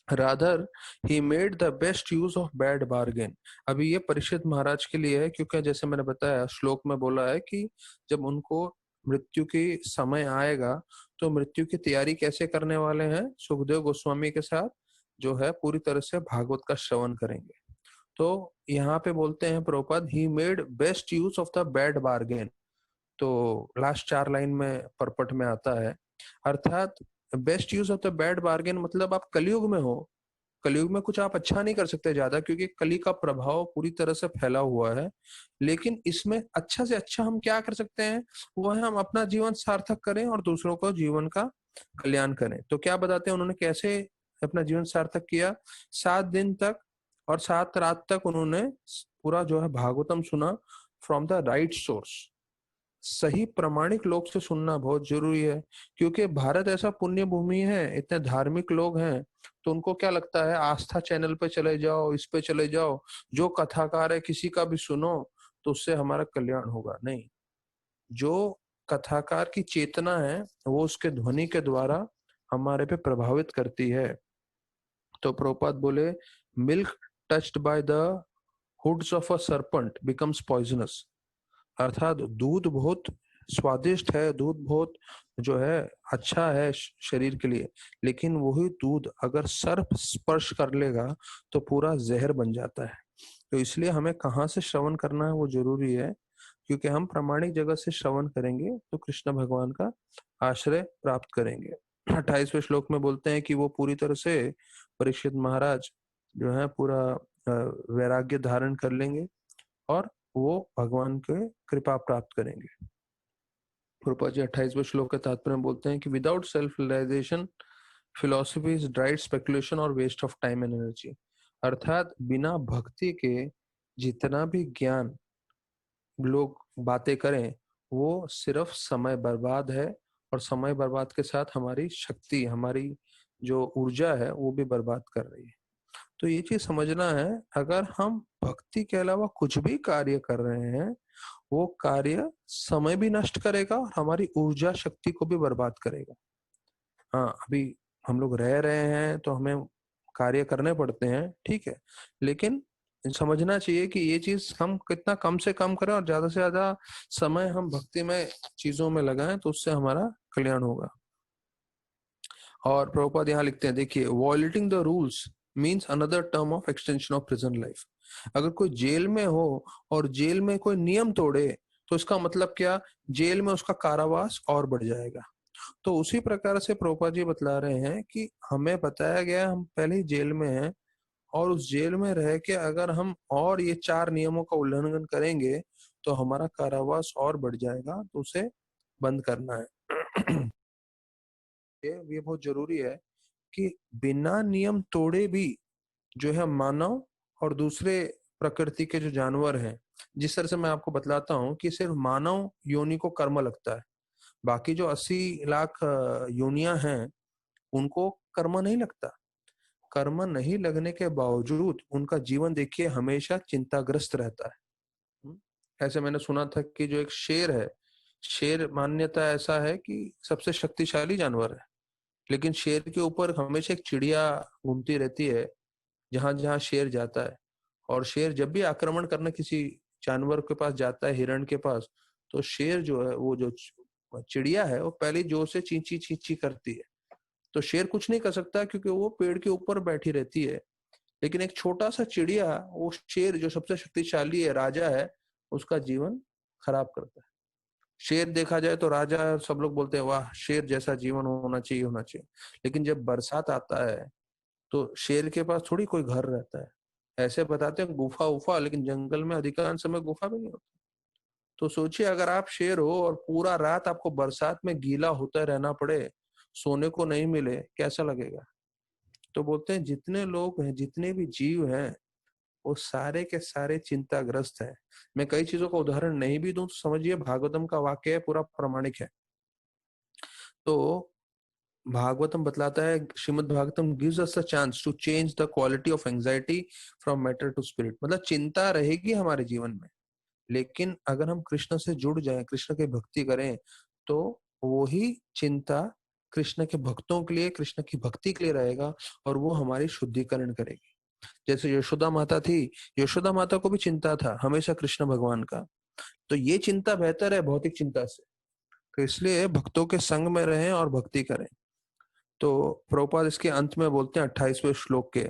rather he made the best use of bad bargain. अभी ये परीक्षित महाराज के लिए है, क्योंकि जैसे मैंने बताया श्लोक में बोला है कि जब उनको मृत्यु की समय आएगा तो मृत्यु की तैयारी कैसे करने वाले हैं, सुखदेव गोस्वामी के साथ जो है पूरी तरह से भागवत का श्रवण करेंगे। तो यहाँ पे बोलते हैं Prabhupada, he made best use of the bad bargain. तो लास्ट 4 लाइन में परपट में आता है, अर्थात best use of the bad bargain मतलब आप कलयुग में हो, कलयुग में कुछ आप अच्छा नहीं कर सकते ज्यादा, क्योंकि कली का प्रभाव पूरी तरह से फैला हुआ है। लेकिन इसमें अच्छा से अच्छा हम क्या कर सकते हैं, वो है हम अपना जीवन सार्थक करें और दूसरों को जीवन का कल्याण करें। तो क्या बताते हैं उन्होंने कैसे अपना जीवन सार्थक किया। 7 दिन तक और 7 रात तक उन्होंने पूरा जो है भागवतम सुना फ्रॉम द राइट सोर्स। सही प्रमाणिक लोग से सुनना बहुत जरूरी है, क्योंकि भारत ऐसा पुण्य भूमि है, इतने धार्मिक लोग हैं, तो उनको क्या लगता है आस्था चैनल पे चले जाओ, इस पे चले जाओ, जो कथाकार है किसी का भी सुनो तो उससे हमारा कल्याण होगा। नहीं, जो कथाकार की चेतना है वो उसके ध्वनि के द्वारा हमारे पे प्रभावित करती है। तो प्रभुपाद बोले, milk touched by the hoods of a serpent becomes poisonous. अर्थात दूध बहुत स्वादिष्ट है, दूध बहुत जो है अच्छा है शरीर के लिए, लेकिन वही दूध अगर सर्प स्पर्श कर लेगा तो पूरा जहर बन जाता है। तो इसलिए हमें कहाँ से श्रवण करना है वो जरूरी है, क्योंकि हम प्रामाणिक जगह से श्रवण करेंगे तो कृष्ण भगवान का आश्रय प्राप्त करेंगे। 28वें श्लोक में बोलते हैं कि वो पूरी तरह से परीक्षित महाराज जो है पूरा वैराग्य धारण कर लेंगे और वो भगवान के कृपा प्राप्त करेंगे। प्रभुपाद जी 28वें श्लोक के तात्पर्य में बोलते हैं कि without self realisation philosophy is dried speculation और waste of time and energy. अर्थात बिना भक्ति के जितना भी ज्ञान लोग बातें करें वो सिर्फ समय बर्बाद है, और समय बर्बाद के साथ हमारी शक्ति, हमारी जो ऊर्जा है वो भी बर्बाद कर रही है। तो ये चीज समझना है, अगर हम भक्ति के अलावा कुछ भी कार्य कर रहे हैं वो कार्य समय भी नष्ट करेगा और हमारी ऊर्जा शक्ति को भी बर्बाद करेगा। हाँ, अभी हम लोग रह रहे हैं तो हमें कार्य करने पड़ते हैं, ठीक है, लेकिन समझना चाहिए कि ये चीज हम कितना कम से कम करें और ज्यादा से ज्यादा समय हम भक्ति में चीजों में लगाएं तो उससे हमारा कल्याण होगा। और प्रभुपाद यहाँ लिखते हैं, देखिए, violating the rules means another term of extension of prison life. अगर कोई जेल में हो और जेल में कोई नियम तोड़े तो इसका मतलब क्या, जेल में उसका कारावास और बढ़ जाएगा। तो उसी प्रकार से प्रभुपाद जी बतला रहे हैं कि हमें बताया गया, हम पहले ही जेल में हैं और उस जेल में रह के अगर हम और ये 4 नियमों का उल्लंघन करेंगे तो हमारा कारावास और बढ़ जाएगा, तो उसे बंद करना है। ये बहुत जरूरी है कि बिना नियम तोड़े भी जो है मानव और दूसरे प्रकृति के जो जानवर हैं, जिस तरह से मैं आपको बतलाता हूँ कि सिर्फ मानव योनि को कर्म लगता है, बाकी जो 80 लाख योनियां हैं उनको कर्म नहीं लगता। कर्म नहीं लगने के बावजूद उनका जीवन देखिए हमेशा चिंताग्रस्त रहता है। ऐसे मैंने सुना था कि जो एक शेर है, शेर मान्यता ऐसा है कि सबसे शक्तिशाली जानवर है, लेकिन शेर के ऊपर हमेशा एक चिड़िया घूमती रहती है जहां जहां शेर जाता है। और शेर जब भी आक्रमण करने किसी जानवर के पास जाता है, हिरण के पास, तो शेर जो है, वो जो चिड़िया है, वो पहले जोर से चींची चींची करती है। तो शेर कुछ नहीं कर सकता क्योंकि वो पेड़ के ऊपर बैठी रहती है, लेकिन एक छोटा सा चिड़िया वो शेर जो सबसे शक्तिशाली है, राजा है, उसका जीवन खराब करता है। शेर देखा जाए तो राजा, सब लोग बोलते हैं वाह शेर जैसा जीवन होना चाहिए, होना चाहिए। लेकिन जब बरसात आता है तो शेर के पास थोड़ी कोई घर रहता है। ऐसे बताते हैं गुफा उफा, लेकिन जंगल में अधिकांश समय गुफा भी नहीं होता। तो सोचिए अगर आप शेर हो और पूरा रात आपको बरसात में गीला होता रहना पड़े, सोने को नहीं मिले, कैसा लगेगा। तो बोलते हैं जितने लोग हैं, जितने भी जीव हैं, वो सारे के सारे चिंताग्रस्त हैं। मैं कई चीजों का उदाहरण नहीं भी दूं तो समझिए भागवतम का वाक्य है, पूरा प्रामाणिक है। तो भागवतम बतलाता है, Shrimad Bhagavatam gives us a chance to change the quality of anxiety from matter to spirit. मतलब चिंता रहेगी हमारे जीवन में, लेकिन अगर हम कृष्ण से जुड़ जाएं, कृष्ण की भक्ति करें, तो वो ही चिंता कृष्ण के भक्तों के लिए, कृष्ण की भक्ति के लिए रहेगा और वो हमारी शुद्धिकरण करेगी। जैसे यशोदा माता थी, यशोदा माता को भी चिंता था हमेशा कृष्ण भगवान का। तो ये चिंता बेहतर है भौतिक चिंता से। तो इसलिए भक्तों के संग में रहें और भक्ति करें। तो प्रभुपाद इसके अंत में बोलते हैं 28वें श्लोक के,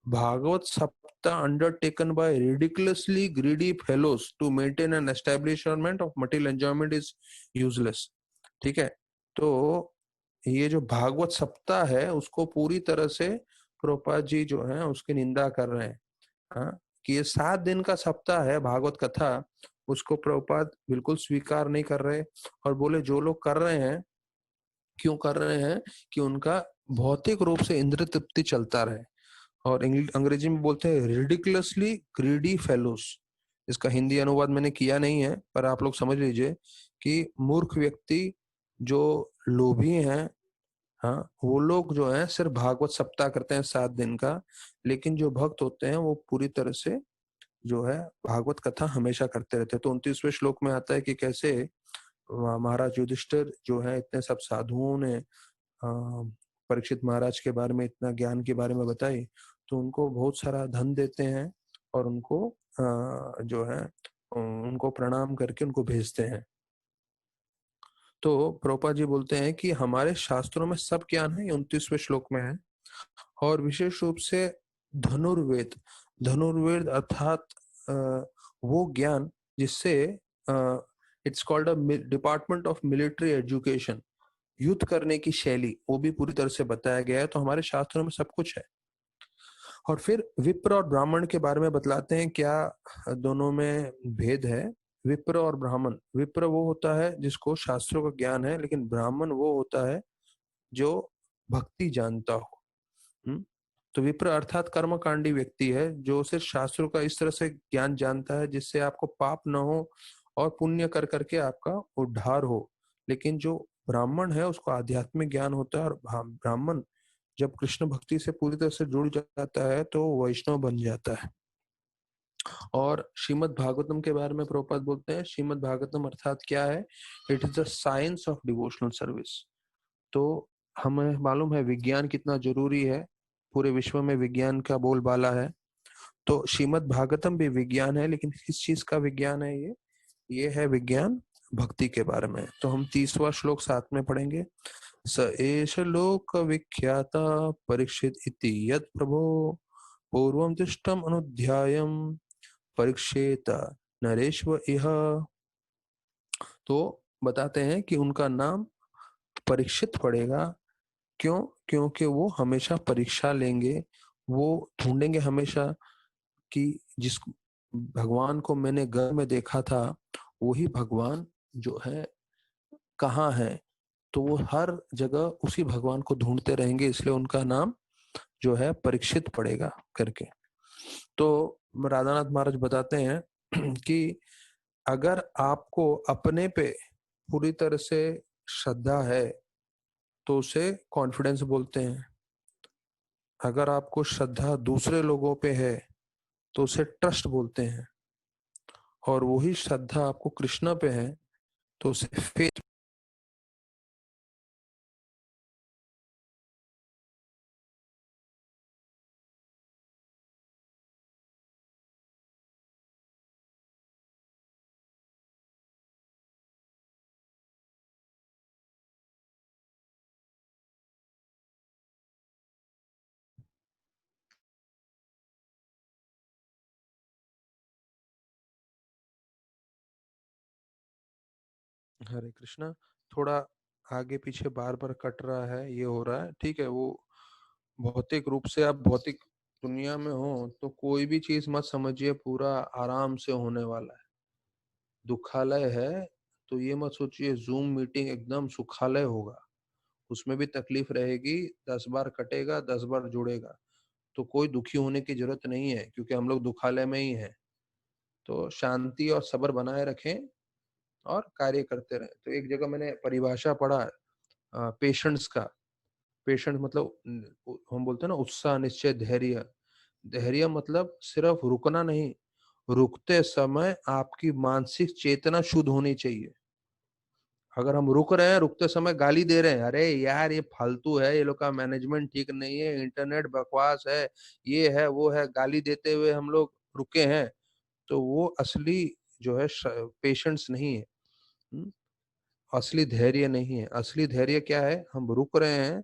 Bhagavat Saptah undertaken by ridiculously greedy fellows to maintain an establishment of material enjoyment is useless. ठीक है, तो ये जो भागवत सप्ताह है उसको पूरी तरह से प्रभुपाद जी जो है उसकी निंदा कर रहे हैं। हाँ, कि ये 7 दिन का सप्ताह है भागवत कथा, उसको प्रभुपाद बिल्कुल स्वीकार नहीं कर रहे। और बोले जो लोग कर रहे हैं, क्यों कर रहे हैं, कि उनका भौतिक रूप से इंद्र तृप्ति चलता रहे। और अंग्रेजी में बोलते हैं रिडिकुलसली ग्रीडी फेलोस। इसका हिंदी अनुवाद मैंने किया नहीं है, पर आप लोग समझ लीजिए कि मूर्ख व्यक्ति जो लोभी हैं, हाँ, वो लोग जो है सिर्फ भागवत सप्ताह करते हैं 7 दिन का, लेकिन जो भक्त होते हैं वो पूरी तरह से जो है भागवत कथा हमेशा करते रहते हैं। तो 29वें श्लोक में आता है कि कैसे महाराज युधिष्ठिर जो है, इतने सब साधुओं ने परीक्षित महाराज के बारे में, इतना ज्ञान के बारे में बताई, तो उनको बहुत सारा धन देते हैं और उनको जो है उनको प्रणाम करके उनको भेजते हैं। तो प्रभुपाद जी बोलते हैं कि हमारे शास्त्रों में सब ज्ञान है, 29वें श्लोक में है। और विशेष रूप से धनुर्वेद, धनुर्वेद अर्थात वो ज्ञान जिससे it's called a department of military education, युद्ध करने की शैली, वो भी पूरी तरह से बताया गया है। तो हमारे शास्त्रों में सब कुछ है। और फिर विप्र और ब्राह्मण के बारे में बतलाते हैं क्या दोनों में भेद है। विप्र और ब्राह्मण, विप्र वो होता है जिसको शास्त्रों का ज्ञान है, लेकिन ब्राह्मण वो होता है जो भक्ति जानता हो। तो विप्र अर्थात कर्मकांडी व्यक्ति है जो सिर्फ शास्त्रों का इस तरह से ज्ञान जानता है जिससे आपको पाप न हो और पुण्य कर करके आपका उद्धार हो। लेकिन जो ब्राह्मण है उसको आध्यात्मिक ज्ञान होता है, और ब्राह्मण जब कृष्ण भक्ति से पूरी तरह से जुड़ जाता है तो वैष्णव बन जाता है। और श्रीमद् भागवतम के बारे में प्रभुपाद बोलते हैं, श्रीमद् भागवतम अर्थात क्या है, it is the science of devotional service. तो हमें मालूम है विज्ञान कितना जरूरी है, पूरे विश्व में विज्ञान का बोलबाला है। तो श्रीमद् भागवतम भी विज्ञान है, लेकिन किस चीज का विज्ञान है ये है विज्ञान भक्ति के बारे में। तो हम 30वां श्लोक साथ में पढ़ेंगे। स एष लोक विख्याता परीक्षित इति यत् प्रभो पूर्वं दृष्टम अनुध्यायम् परीक्षेत नरेश्व इह। तो बताते हैं कि उनका नाम परीक्षित पड़ेगा। क्यों? क्योंकि वो हमेशा परीक्षा लेंगे, वो ढूंढेंगे हमेशा कि जिस भगवान को मैंने घर में देखा था वही भगवान जो है कहाँ है। तो वो हर जगह उसी भगवान को ढूंढते रहेंगे, इसलिए उनका नाम जो है परीक्षित पड़ेगा करके। तो राधानाथ महाराज बताते हैं कि अगर आपको अपने पे पूरी तरह से श्रद्धा है तो उसे कॉन्फिडेंस बोलते हैं। अगर आपको श्रद्धा दूसरे लोगों पे है तो उसे ट्रस्ट बोलते हैं। और वही श्रद्धा आपको कृष्ण पे है तो उसे फेथ। हरे कृष्णा। थोड़ा आगे पीछे बार बार कट रहा है, ये हो रहा है, ठीक है। वो भौतिक रूप से आप भौतिक दुनिया में हो तो कोई भी चीज मत समझिए पूरा आराम से होने वाला है। दुखालय है तो ये मत सोचिए जूम मीटिंग एकदम सुखालय होगा। उसमें भी तकलीफ रहेगी, 10 बार कटेगा, 10 बार जुड़ेगा। तो कोई दुखी होने की जरूरत नहीं है क्योंकि हम लोग दुखालय में ही हैं। तो शांति और सब्र बनाए रखें और कार्य करते रहें। तो एक जगह मैंने परिभाषा पढ़ा पेशेंस का। पेशेंस मतलब हम बोलते हैं ना उत्साह, निश्चय, धैर्य। धैर्य मतलब सिर्फ रुकना नहीं, रुकते समय आपकी मानसिक चेतना शुद्ध होनी चाहिए। अगर हम रुक रहे हैं, रुकते समय गाली दे रहे हैं, अरे यार ये फालतू है, ये लोग का मैनेजमेंट ठीक नहीं है, इंटरनेट बकवास है, ये है वो है, गाली देते हुए हम लोग रुके हैं, तो वो असली जो है पेशेंस नहीं है। हम्म? असली धैर्य नहीं है। असली धैर्य क्या है? हम रुक रहे हैं,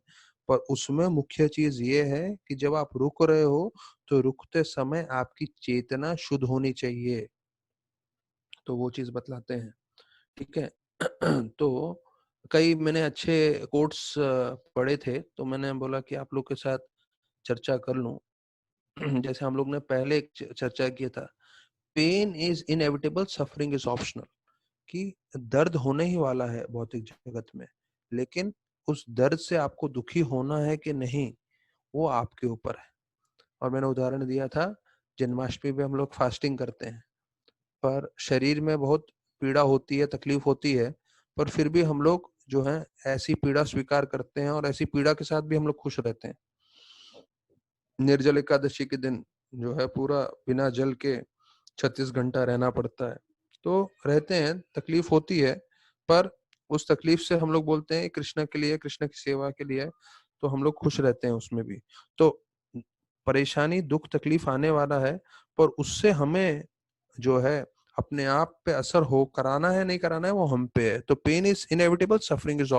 पर उसमें मुख्य चीज ये है कि जब आप रुक रहे हो तो रुकते समय आपकी चेतना शुद्ध होनी चाहिए। तो वो चीज बतलाते हैं, ठीक है। तो कई मैंने अच्छे कोट्स पढ़े थे, तो मैंने बोला कि आप लोग के साथ चर्चा कर लूं। जैसे हम लोग ने पहले एक चर्चा किया था, pain is inevitable, suffering is optional. कि दर्द होने ही वाला है भौतिक जगत में, लेकिन उस दर्द से आपको दुखी होना है कि नहीं, वो आपके ऊपर है। और मैंने उदाहरण दिया था, जन्माष्टमी में हम लोग फास्टिंग करते हैं, पर शरीर में बहुत पीड़ा होती है, तकलीफ होती है, पर फिर भी हम लोग जो है ऐसी पीड़ा स्वीकार करते हैं और ऐसी पीड़ा के साथ भी हम लोग खुश रहते हैं। निर्जल एकादशी के दिन जो है पूरा बिना जल के 36 घंटा रहना पड़ता है। तो रहते हैं, तकलीफ होती है, पर उस तकलीफ से हम लोग बोलते हैं कृष्ण के लिए, कृष्ण की सेवा के लिए, तो हम लोग खुश रहते हैं उसमें भी। तो परेशानी, दुख, तकलीफ आने वाला है, पर उससे हमें जो है अपने आप पे असर हो कराना है नहीं कराना है वो हम पे है। तो pain is inevitable, suffering is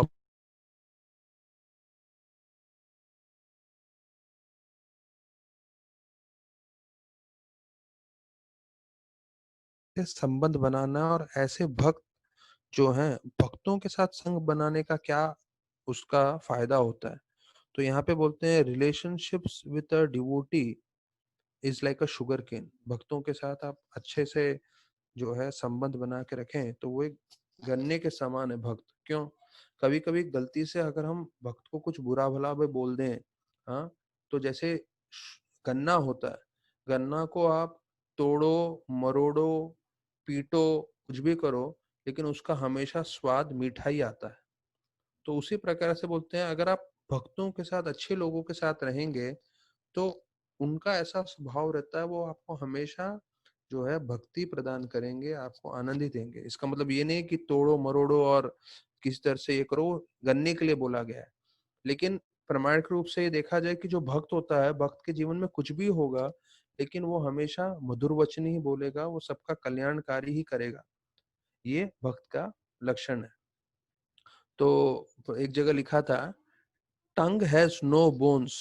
संबंध बनाना। और ऐसे भक्त जो हैं, भक्तों के साथ संग बनाने का क्या उसका फायदा होता है? तो यहाँ पे बोलते हैं relationships with a devotee is like a sugarcane. भक्तों के साथ आप अच्छे से जो है संबंध बना के रखें तो वो एक गन्ने के समान है भक्त। क्यों? कभी कभी गलती से अगर हम भक्त को कुछ बुरा भला भी बोल दें, हाँ, तो जैसे गन्ना होता है, गन्ना को आप तोड़ो, मरोड़ो, पीटो, कुछ भी करो, लेकिन उसका हमेशा स्वाद मीठा ही आता है। तो उसी प्रकार से बोलते हैं, अगर आप भक्तों के साथ, अच्छे लोगों के साथ रहेंगे तो उनका ऐसा स्वभाव रहता है, वो आपको हमेशा जो है भक्ति प्रदान करेंगे, आपको आनंद ही देंगे। इसका मतलब ये नहीं कि तोड़ो मरोड़ो और किसी तरह से ये करो, गन्ने के लिए बोला गया है। लेकिन प्रमाणिक रूप से ये देखा जाए कि जो भक्त होता है, भक्त के जीवन में कुछ भी होगा, लेकिन वो हमेशा मधुर वचन ही बोलेगा, वो सबका कल्याणकारी ही करेगा। ये भक्त का लक्षण है। तो एक जगह लिखा था, टंग हैज नो बोन्स।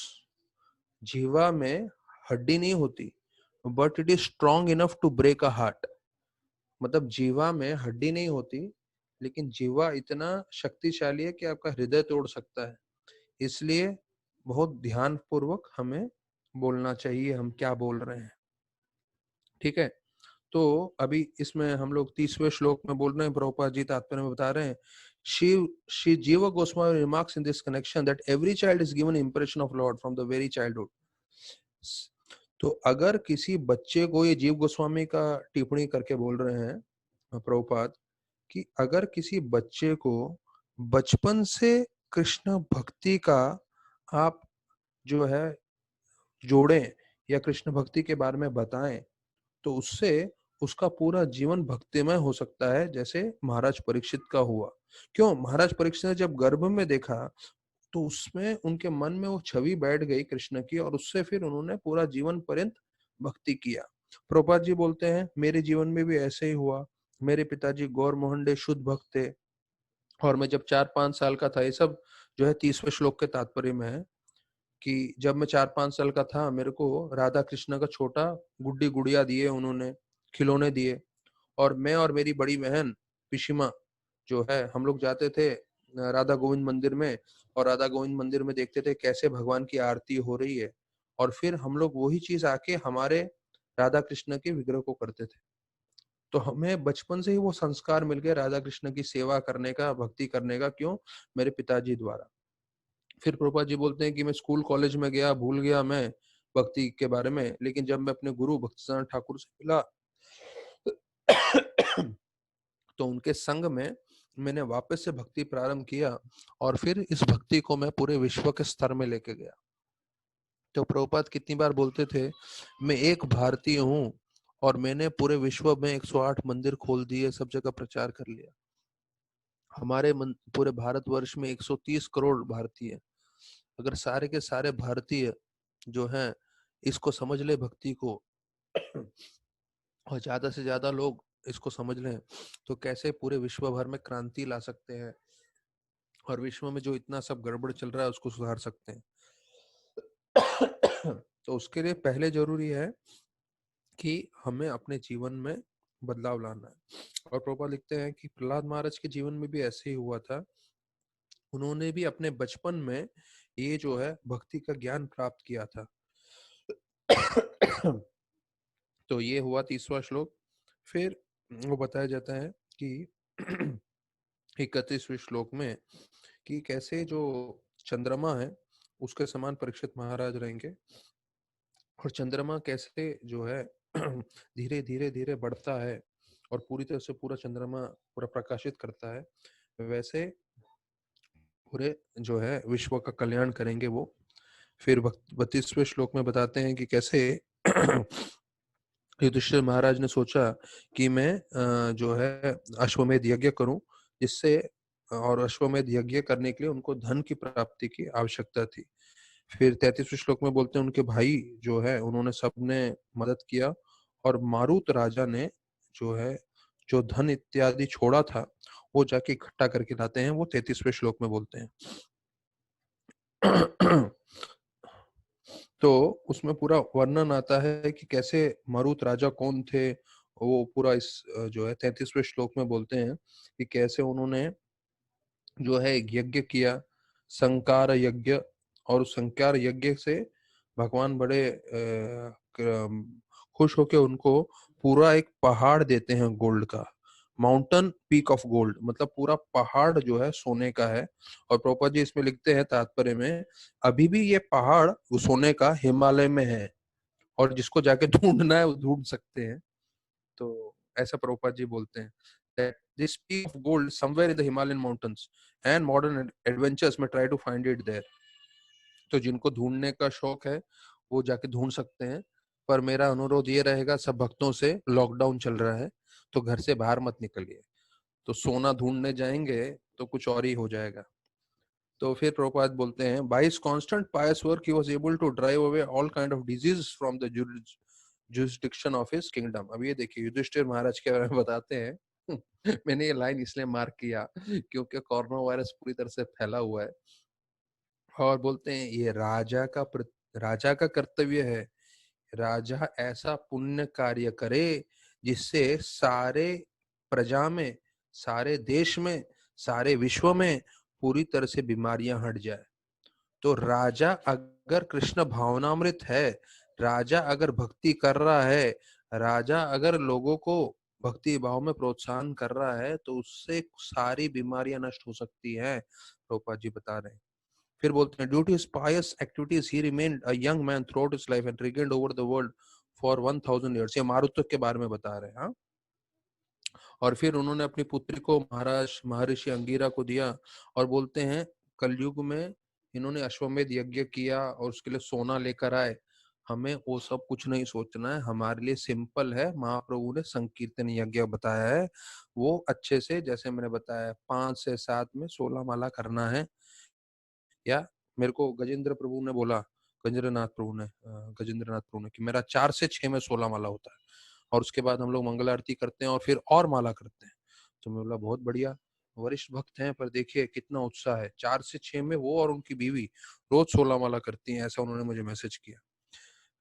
जीवा में हड्डी नहीं होती, but it is strong enough to break a heart. मतलब जीवा में हड्डी नहीं होती, लेकिन जीवा इतना शक्तिशाली है कि आपका हृदय तोड़ सकता है। इसलिए बहुत ध्यान पूर्वक हमें बोलना चाहिए हम क्या बोल रहे हैं। ठीक है, तो अभी इसमें हम लोग 30वें श्लोक में बोल रहे हैं, प्रभुपाद जी तात्पर्य में बता रहे हैं, शिव श्री जीवा Goswami remarks in this connection that every child is given impression of Lord from the very childhood. तो अगर किसी बच्चे को, ये जीव गोस्वामी का टिप्पणी करके बोल रहे हैं प्रभुपाद, कि अगर किसी बच्चे को बचपन से कृष्ण भक्ति का आप जो है जोड़ें या कृष्ण भक्ति के बारे में बताएं, तो उससे उसका पूरा जीवन भक्तिमय हो सकता है, जैसे महाराज परीक्षित का हुआ। क्यों? महाराज परीक्षित ने जब गर्भ में देखा तो उसमें उनके मन में वो छवि बैठ गई कृष्ण की, और उससे फिर उन्होंने पूरा जीवन पर्यंत भक्ति किया। प्रभुपाद जी बोलते हैं मेरे जीवन में भी ऐसे ही हुआ। मेरे पिताजी गौर मोहन शुद्ध भक्त थे, और मैं जब 4-5 साल का था, ये सब जो है 30वें श्लोक के तात्पर्य में है, कि जब मैं 4-5 साल का था, मेरे को राधा कृष्ण का छोटा गुड्डी गुड़िया दिए, उन्होंने खिलौने दिए, और मैं और मेरी बड़ी बहन पिशिमा जो है, हम लोग जाते थे राधा गोविंद मंदिर में, और राधा गोविंद मंदिर में देखते थे कैसे भगवान की आरती हो रही है, और फिर हम लोग वही चीज आके हमारे राधा कृष्ण के विग्रह को करते थे। तो हमें बचपन से ही वो संस्कार मिल गए राधा कृष्ण की सेवा करने का, भक्ति करने का। क्यों? मेरे पिताजी द्वारा। फिर प्रभुपाद जी बोलते हैं कि मैं स्कूल कॉलेज में गया, भूल गया मैं भक्ति के बारे में, लेकिन जब मैं अपने गुरु भक्तिसिद्धांत ठाकुर से मिला तो उनके संग में मैंने वापस से भक्ति प्रारंभ किया, और फिर इस भक्ति को मैं पूरे विश्व के स्तर में लेके गया। तो प्रभुपाद कितनी बार बोलते थे, मैं एक भारतीय हूँ और मैंने पूरे विश्व में 108 मंदिर खोल दिए, सब जगह प्रचार कर लिया। हमारे पूरे भारतवर्ष में 130 करोड़ भारतीय, अगर सारे के सारे भारतीय जो हैं इसको समझ ले भक्ति को, और ज्यादा से ज्यादा लोग इसको समझ लें, तो कैसे पूरे विश्व भर में क्रांति ला सकते हैं, और विश्व में जो इतना सब गड़बड़ चल रहा है उसको सुधार सकते हैं। तो उसके लिए पहले जरूरी है कि हमें अपने जीवन में बदलाव लाना है। और प्रभुपाद लिखते हैं कि प्रहलाद महाराज के जीवन में भी ऐसे ही हुआ था। उन्होंने भी अपने बचपन में ये जो है भक्ति का ज्ञान प्राप्त किया था। तो ये हुआ 30वां श्लोक। फिर वो बताया जाता है कि 31वें श्लोक में कि कैसे जो चंद्रमा है उसके समान परीक्षित महाराज रहेंगे, और चंद्रमा कैसे जो है धीरे धीरे धीरे बढ़ता है और पूरी तरह से पूरा चंद्रमा पूरा प्रकाशित करता है, वैसे पूरे जो है विश्व का कल्याण करेंगे वो। फिर 32वें श्लोक में बताते हैं कि कैसे युधिष्ठिर महाराज ने सोचा कि मैं जो है अश्वमेध यज्ञ करूं, जिससे, और अश्वमेध यज्ञ करने के लिए उनको धन की प्राप्ति की आवश्यकता थी। फिर 33वें श्लोक में बोलते हैं उनके भाई जो है उन्होंने सबने मदद किया, और मारुत राजा ने जो है जो धन इत्यादि छोड़ा था वो जाके इकट्ठा करके लाते हैं, वो 33वें श्लोक में बोलते हैं। तो उसमें पूरा वर्णन आता है कि कैसे मारुत राजा कौन थे, वो पूरा इस जो है 33वें श्लोक में बोलते हैं कि कैसे उन्होंने जो है एक यज्ञ किया, संकार यज्ञ, और उस संकार यज्ञ से भगवान बड़े खुश होकर उनको पूरा एक पहाड़ देते हैं गोल्ड का, माउंटेन पीक ऑफ गोल्ड, मतलब पूरा पहाड़ जो है सोने का है। और प्रभुपाद जी इसमें लिखते हैं तात्पर्य में, अभी भी ये पहाड़ वो सोने का हिमालय में है, और जिसको जाके ढूंढना है वो ढूंढ सकते हैं। तो ऐसा प्रभुपाद जी बोलते हैं that this peak of gold somewhere in the Himalayan mountains and modern adventurers may try to find it there। तो जिनको ढूंढने का शौक है वो जाके ढूंढ सकते हैं, पर मेरा अनुरोध ये रहेगा सब भक्तों से, लॉकडाउन चल रहा है तो घर से बाहर मत निकलिए, तो सोना ढूंढने जाएंगे तो कुछ और ही हो जाएगा। तो फिर प्रभुपाद बोलते हैं, by his constant pious work he was able to drive away all kind of diseases from the jurisdiction of his kingdom। अब ये देखिए युधिष्ठिर महाराज के बारे में बताते हैं। मैंने ये लाइन इसलिए मार्क किया क्योंकि कोरोना वायरस पूरी तरह से फैला हुआ है, और बोलते हैं ये राजा का कर्तव्य है, राजा ऐसा पुण्य कार्य करे जिससे सारे प्रजा में सारे देश में, सारे विश्व में पूरी तरह से बीमारियां हट जाए। तो राजा अगर कृष्ण भावनामृत है, राजा अगर भक्ति कर रहा है, राजा अगर लोगों को भक्ति भाव में प्रोत्साहन कर रहा है, तो उससे सारी बीमारियां नष्ट हो सकती हैं, प्रभुपाद जी बता रहे हैं। फिर बोलते हैं, due to his pious activities he remained a young man throughout his life and reigned over the world for 1000 years। ये मारुतक के बारे में बता रहे हैं। हाँ, और फिर उन्होंने अपनी पुत्री को महाराज महर्षि अंगिरा को दिया और बोलते हैं कलयुग में इन्होंने अश्वमेध यज्ञ किया और उसके लिए सोना लेकर आए। हमें वो सब कुछ नहीं सोचना है, हमारे लिए सिंपल है। महाप्रभु ने संकीर्तन यज्ञ बताया है, वो अच्छे से, जैसे मैंने बताया, 5 से 7 में 16 माला करना है। या मेरे को गजेंद्र प्रभु ने बोला, गजेंद्रनाथ प्रभु ने कि मेरा 4 से 6 में 16 माला होता है, और उसके बाद हम लोग मंगल आरती करते हैं और फिर और माला करते हैं। तो मैं बोला बहुत बढ़िया, वरिष्ठ भक्त हैं, पर देखिए कितना उत्साह है। 4 से 6 में वो और उनकी बीवी रोज 16 माला करती हैं, ऐसा उन्होंने मुझे मैसेज किया।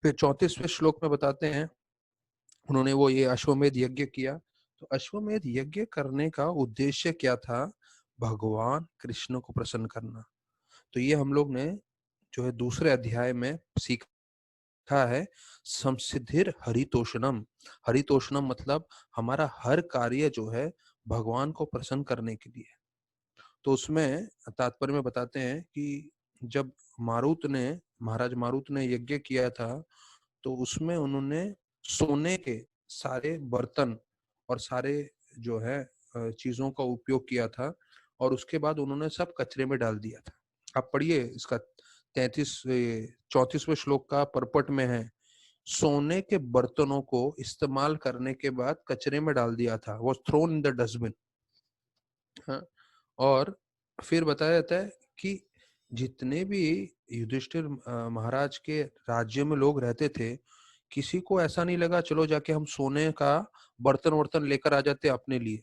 फिर 34वें श्लोक में बताते हैं, उन्होंने वो ये अश्वमेध यज्ञ किया। तो अश्वमेध यज्ञ करने का उद्देश्य क्या था? भगवान कृष्ण को प्रसन्न करना। तो ये हम लोग ने जो है दूसरे अध्याय में सीखा है, संसिद्धिर हरितोषणम। हरितोषणम मतलब हमारा हर कार्य जो है भगवान को प्रसन्न करने के लिए। तो उसमें तात्पर्य में बताते हैं कि जब महाराज मारुत ने यज्ञ किया था, तो उसमें उन्होंने सोने के सारे बर्तन और सारे जो है चीजों का उपयोग किया था, और उसके बाद उन्होंने सब कचरे में डाल दिया था। आप पढ़िए इसका 34वें श्लोक का परपट में है, सोने के बर्तनों को इस्तेमाल करने के बाद कचरे में डाल दिया था, was thrown in the dustbin. हाँ, और फिर बताया जाता है कि जितने भी युधिष्ठिर महाराज के राज्य में लोग रहते थे, किसी को ऐसा नहीं लगा चलो जाके हम सोने का बर्तन वर्तन लेकर आ जाते अपने लिए।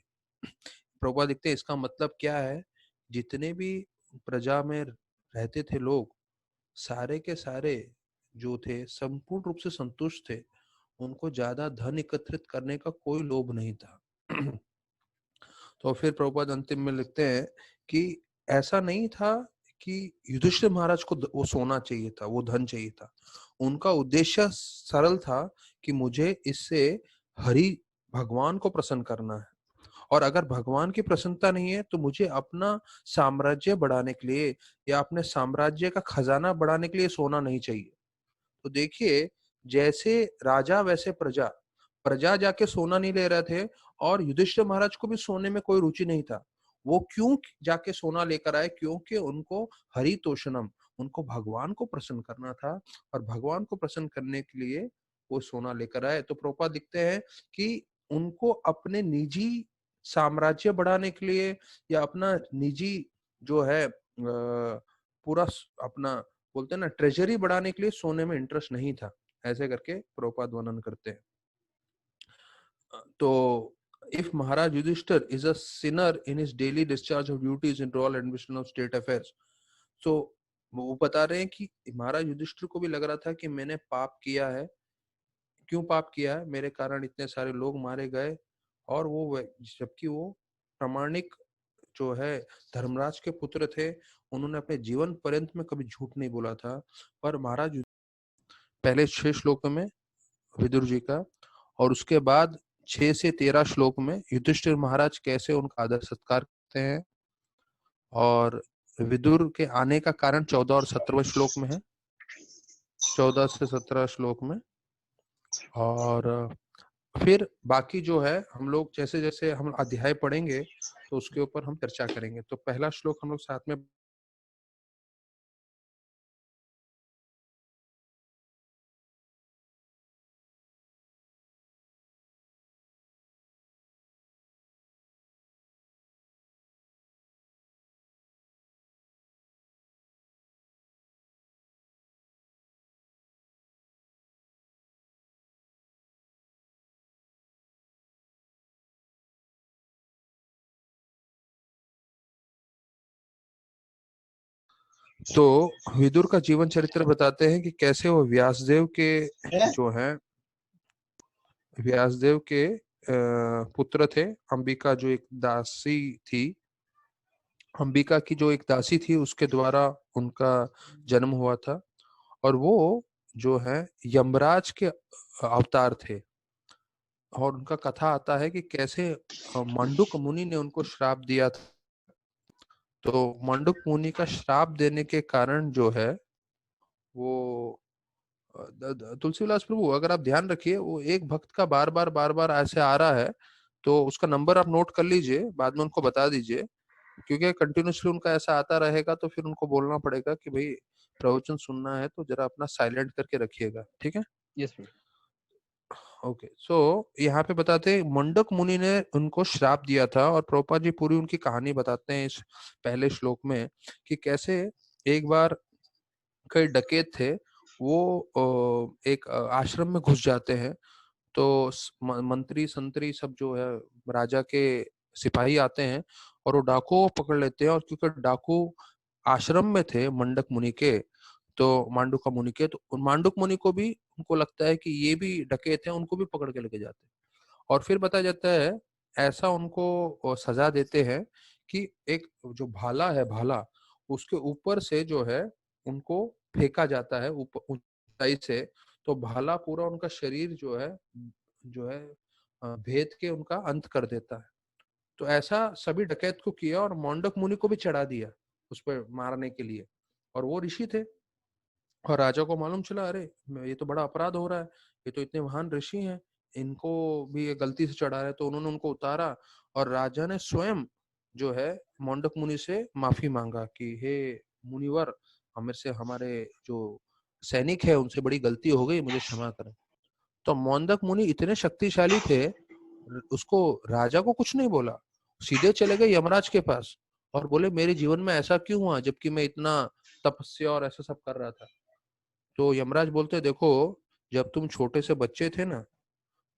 प्रभुपाद देखते हैं इसका मतलब क्या है। जितने भी प्रजा में रहते थे लोग, सारे के सारे जो थे संपूर्ण रूप से संतुष्ट थे, उनको ज्यादा धन एकत्रित करने का कोई लोभ नहीं था। तो फिर प्रभुपाद अंतिम में लिखते हैं कि ऐसा नहीं था कि युधिष्ठिर महाराज को वो सोना चाहिए था, वो धन चाहिए था। उनका उद्देश्य सरल था कि मुझे इससे हरि भगवान को प्रसन्न करना है, और अगर भगवान की प्रसन्नता नहीं है तो मुझे अपना साम्राज्य बढ़ाने के लिए या अपने साम्राज्य का खजाना बढ़ाने के लिए सोना नहीं चाहिए। तो देखिए, जैसे राजा वैसे प्रजा, प्रजा जाके सोना नहीं ले रहे थे, और युधिष्ठिर महाराज को भी सोने में कोई रुचि नहीं था। वो क्यों जाके सोना लेकर आए? क्योंकि उनको हरितोषणम, उनको भगवान को प्रसन्न करना था, और भगवान को प्रसन्न करने के लिए वो सोना लेकर आए। तो प्रभुपाद लिखते हैं कि उनको अपने निजी साम्राज्य बढ़ाने के लिए या अपना निजी जो है पूरा अपना बोलते हैं ना ट्रेजरी बढ़ाने के लिए सोने में इंटरेस्ट नहीं था। ऐसे करके प्रभुपाद वर्णन करते हैं। तो if Maharaj Yudhishthira is a sinner in his daily discharge of duties in royal administration of state affairs, तो वो बता रहे हैं कि महाराज युधिष्ठिर को भी लग रहा था कि मैंने पाप किया है। क्यों पाप किया है? मेरे कारण इतने सारे लोग मारे गए, और वो जबकि वो प्रामाणिक जो है धर्मराज के पुत्र थे, उन्होंने अपने जीवन पर्यंत में कभी झूठ नहीं बोला था। पर महाराज पहले 6 श्लोक में विदुर जी का, और उसके बाद 6 से 13 श्लोक में युधिष्ठिर महाराज कैसे उनका आदर सत्कार करते हैं, और विदुर के आने का कारण 14 और 17वें श्लोक में है, 14 से 17 श्लोक में। और फिर बाकी जो है हम लोग जैसे जैसे हम अध्याय पढ़ेंगे तो उसके ऊपर हम चर्चा करेंगे। तो पहला श्लोक हम लोग साथ में तो विदुर का जीवन चरित्र बताते हैं कि कैसे वो व्यासदेव के जो है व्यासदेव के पुत्र थे। अंबिका जो एक दासी थी, अंबिका की जो एक दासी थी, उसके द्वारा उनका जन्म हुआ था। और वो जो है यमराज के अवतार थे। और उनका कथा आता है कि कैसे मंडुक मुनि ने उनको श्राप दिया था। तो मंडुक मुनि का श्राप देने के कारण जो है वो तुलसीविलास प्रभु, अगर आप ध्यान रखिए, वो एक भक्त का बार बार ऐसे आ रहा है, तो उसका नंबर आप नोट कर लीजिए, बाद में उनको बता दीजिए, क्योंकि कंटिन्यूसली उनका ऐसा आता रहेगा तो फिर उनको बोलना पड़ेगा कि भाई प्रवचन सुनना है तो जरा अपना साइलेंट करके रखिएगा, ठीक है। यस प्रभु। ओके, सो यहाँ पे बताते हैं मंडक मुनि ने उनको श्राप दिया था, और प्रभुपाद जी पूरी उनकी कहानी बताते हैं इस पहले श्लोक में, कि कैसे एक बार कई डकैत थे, वो एक आश्रम में घुस जाते हैं। तो मंत्री संतरी सब जो है राजा के सिपाही आते हैं और वो डाकुओं को पकड़ लेते हैं। और क्योंकि डाकू आश्रम में थे मंडक मुनि के, तो मांडुका मुनि के, तो मांडुक मुनि को भी उनको लगता है कि ये भी डकैत हैं, उनको भी पकड़ के लेके जाते हैं। और फिर बताया जाता है, ऐसा उनको सजा देते हैं कि एक जो भाला है, भाला उसके ऊपर से जो है उनको फेंका जाता है ऊपर ऊंचाई से। तो भाला पूरा उनका शरीर जो है भेद के उनका अंत कर देता है। तो ऐसा सभी डकैत को किया और मोंडक मुनि को भी चढ़ा दिया उस पर मारने के लिए। और वो ऋषि थे, और राजा को मालूम चला, अरे ये तो बड़ा अपराध हो रहा है, ये तो इतने महान ऋषि हैं, इनको भी ये गलती से चढ़ा रहे हैं। तो उन्होंने उनको उतारा, और राजा ने स्वयं जो है मोंडक मुनि से माफी मांगा कि हे मुनिवर, हमें से हमारे जो सैनिक है उनसे बड़ी गलती हो गई, मुझे क्षमा करें। तो मोंडक मुनि इतने शक्तिशाली थे, उसको राजा को कुछ नहीं बोला, सीधे चले गए यमराज के पास और बोले मेरे जीवन में ऐसा क्यों हुआ जबकि मैं इतना तपस्या और ऐसा सब कर रहा था। तो यमराज बोलते देखो, जब तुम छोटे से बच्चे थे ना,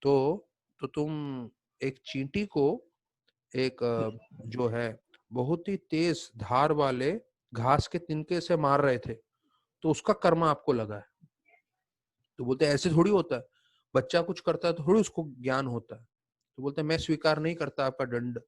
तो तुम एक चींटी को एक जो है बहुत ही तेज धार वाले घास के तिनके से मार रहे थे, तो उसका कर्म आपको लगा है। तो बोलते ऐसे थोड़ी होता है, बच्चा कुछ करता है तो थोड़ी उसको ज्ञान होता है। तो बोलते मैं स्वीकार नहीं करता आपका दंड,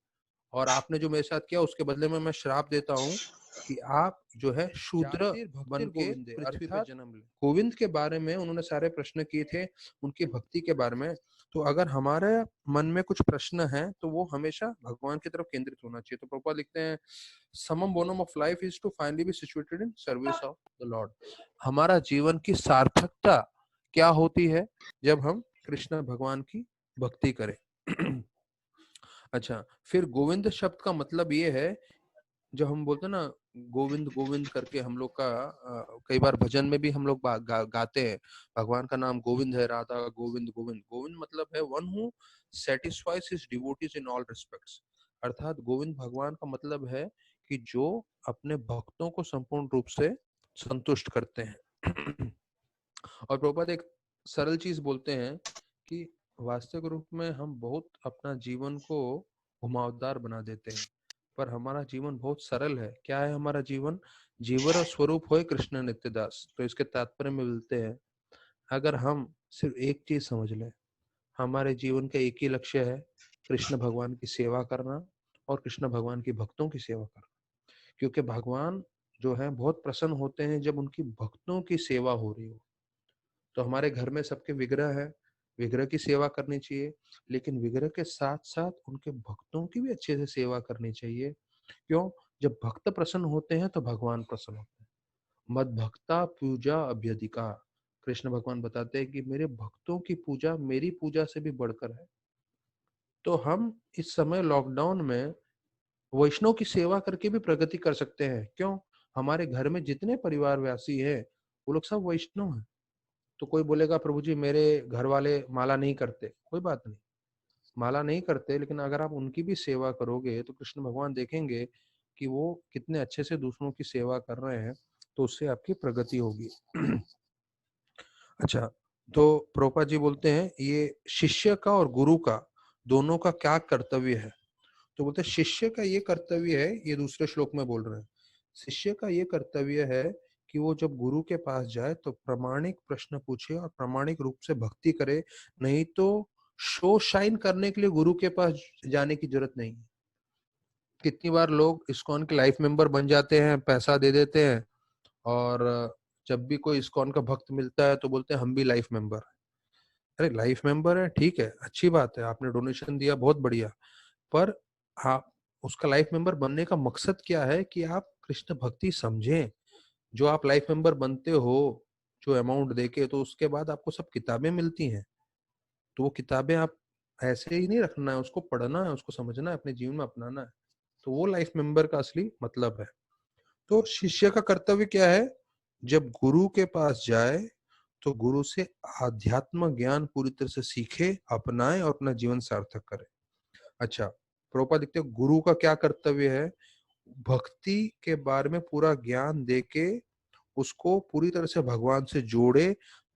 और आपने जो मेरे साथ किया उसके बदले में मैं श्राप देता हूँ कि आप जो है शूद्र बन के पृथ्वी पे जन्म ले। गोविंद के बारे में उन्होंने सारे प्रश्न किए थे, उनकी भक्ति के बारे में। तो अगर हमारे मन में कुछ प्रश्न है तो वो हमेशा भगवान की तरफ केंद्रित होना चाहिए। तो प्रभुपाद लिखते हैं, summum bonum of life is to finally be situated in service of the Lord. हमारा जीवन की सार्थकता क्या होती है? जब हम कृष्ण भगवान की भक्ति करें। अच्छा, फिर गोविंद शब्द का मतलब ये है, जब हम बोलते हैं ना गोविंद गोविंद करके, हम लोग का कई बार भजन में भी हम लोग गाते हैं, भगवान का नाम गोविंद है, राधा का गोविंद गोविंद। गोविंद मतलब है one who satisfies his devotees in all respects. अर्थात गोविंद भगवान का मतलब है कि जो अपने भक्तों को संपूर्ण रूप से संतुष्ट करते हैं। और प्रभुपाद एक सरल चीज बोलते हैं कि वास्तविक रूप में हम बहुत अपना जीवन को घुमावदार बना देते हैं, पर हमारा जीवन बहुत सरल है। क्या है हमारा जीवन? जीवन स्वरूप होए कृष्ण नित्यदास। तो इसके तात्पर्य में मिलते हैं, अगर हम सिर्फ एक चीज समझ लें, हमारे जीवन का एक ही लक्ष्य है, कृष्ण भगवान की सेवा करना और कृष्ण भगवान की भक्तों की सेवा करना। क्योंकि भगवान जो है बहुत प्रसन्न होते हैं जब उनकी भक्तों की सेवा हो रही हो। तो हमारे घर में सबके विग्रह है, विग्रह की सेवा करनी चाहिए, लेकिन विग्रह के साथ साथ उनके भक्तों की भी अच्छे से सेवा करनी चाहिए। क्यों? जब भक्त प्रसन्न होते हैं तो भगवान प्रसन्न होते हैं। मद भक्ता पूजा अभ्यधिका, कृष्ण भगवान बताते हैं कि मेरे भक्तों की पूजा मेरी पूजा से भी बढ़कर है। तो हम इस समय लॉकडाउन में वैष्णव की सेवा करके भी प्रगति कर सकते हैं। क्यों? हमारे घर में जितने परिवार व्यासी है वो लोग सब वैष्णव हैं। तो कोई बोलेगा प्रभु जी मेरे घर वाले माला नहीं करते, कोई बात नहीं, माला नहीं करते, लेकिन अगर आप उनकी भी सेवा करोगे तो कृष्ण भगवान देखेंगे कि वो कितने अच्छे से दूसरों की सेवा कर रहे हैं, तो उससे आपकी प्रगति होगी। अच्छा, तो प्रभुपाद जी बोलते हैं ये शिष्य का और गुरु का दोनों का क्या कर्तव्य है। तो बोलते हैं शिष्य का ये कर्तव्य है, ये दूसरे श्लोक में बोल रहे हैं, शिष्य का ये कर्तव्य है कि वो जब गुरु के पास जाए तो प्रामाणिक प्रश्न पूछे और प्रामाणिक रूप से भक्ति करे। नहीं तो शो शाइन करने के लिए गुरु के पास जाने की जरूरत नहीं है। कितनी बार लोग इस्कॉन के लाइफ मेंबर बन जाते हैं, पैसा दे देते हैं, और जब भी कोई इस्कॉन का भक्त मिलता है तो बोलते हैं हम भी लाइफ मेंबर। अरे लाइफ मेंबर है, ठीक है, अच्छी बात है, आपने डोनेशन दिया, बहुत बढ़िया, पर आप उसका लाइफ मेंबर बनने का मकसद क्या है कि आप कृष्ण भक्ति समझें। जो आप लाइफ मेंबर बनते हो, जो अमाउंट देके, तो उसके बाद आपको सब किताबें मिलती हैं, तो वो किताबें आप ऐसे ही नहीं रखना है, उसको पढ़ना है, उसको समझना है, अपने जीवन में अपनाना है। तो वो लाइफ मेंबर का असली मतलब है। तो शिष्य का कर्तव्य क्या है? जब गुरु के पास जाए तो गुरु से आध्यात्म ज्ञान पूरी तरह से सीखे, अपनाए और अपना जीवन सार्थक करे। अच्छा, प्रभुपाद लिखते हैं गुरु का क्या कर्तव्य है? भक्ति के बारे में पूरा ज्ञान देके उसको पूरी तरह से भगवान से जोड़े,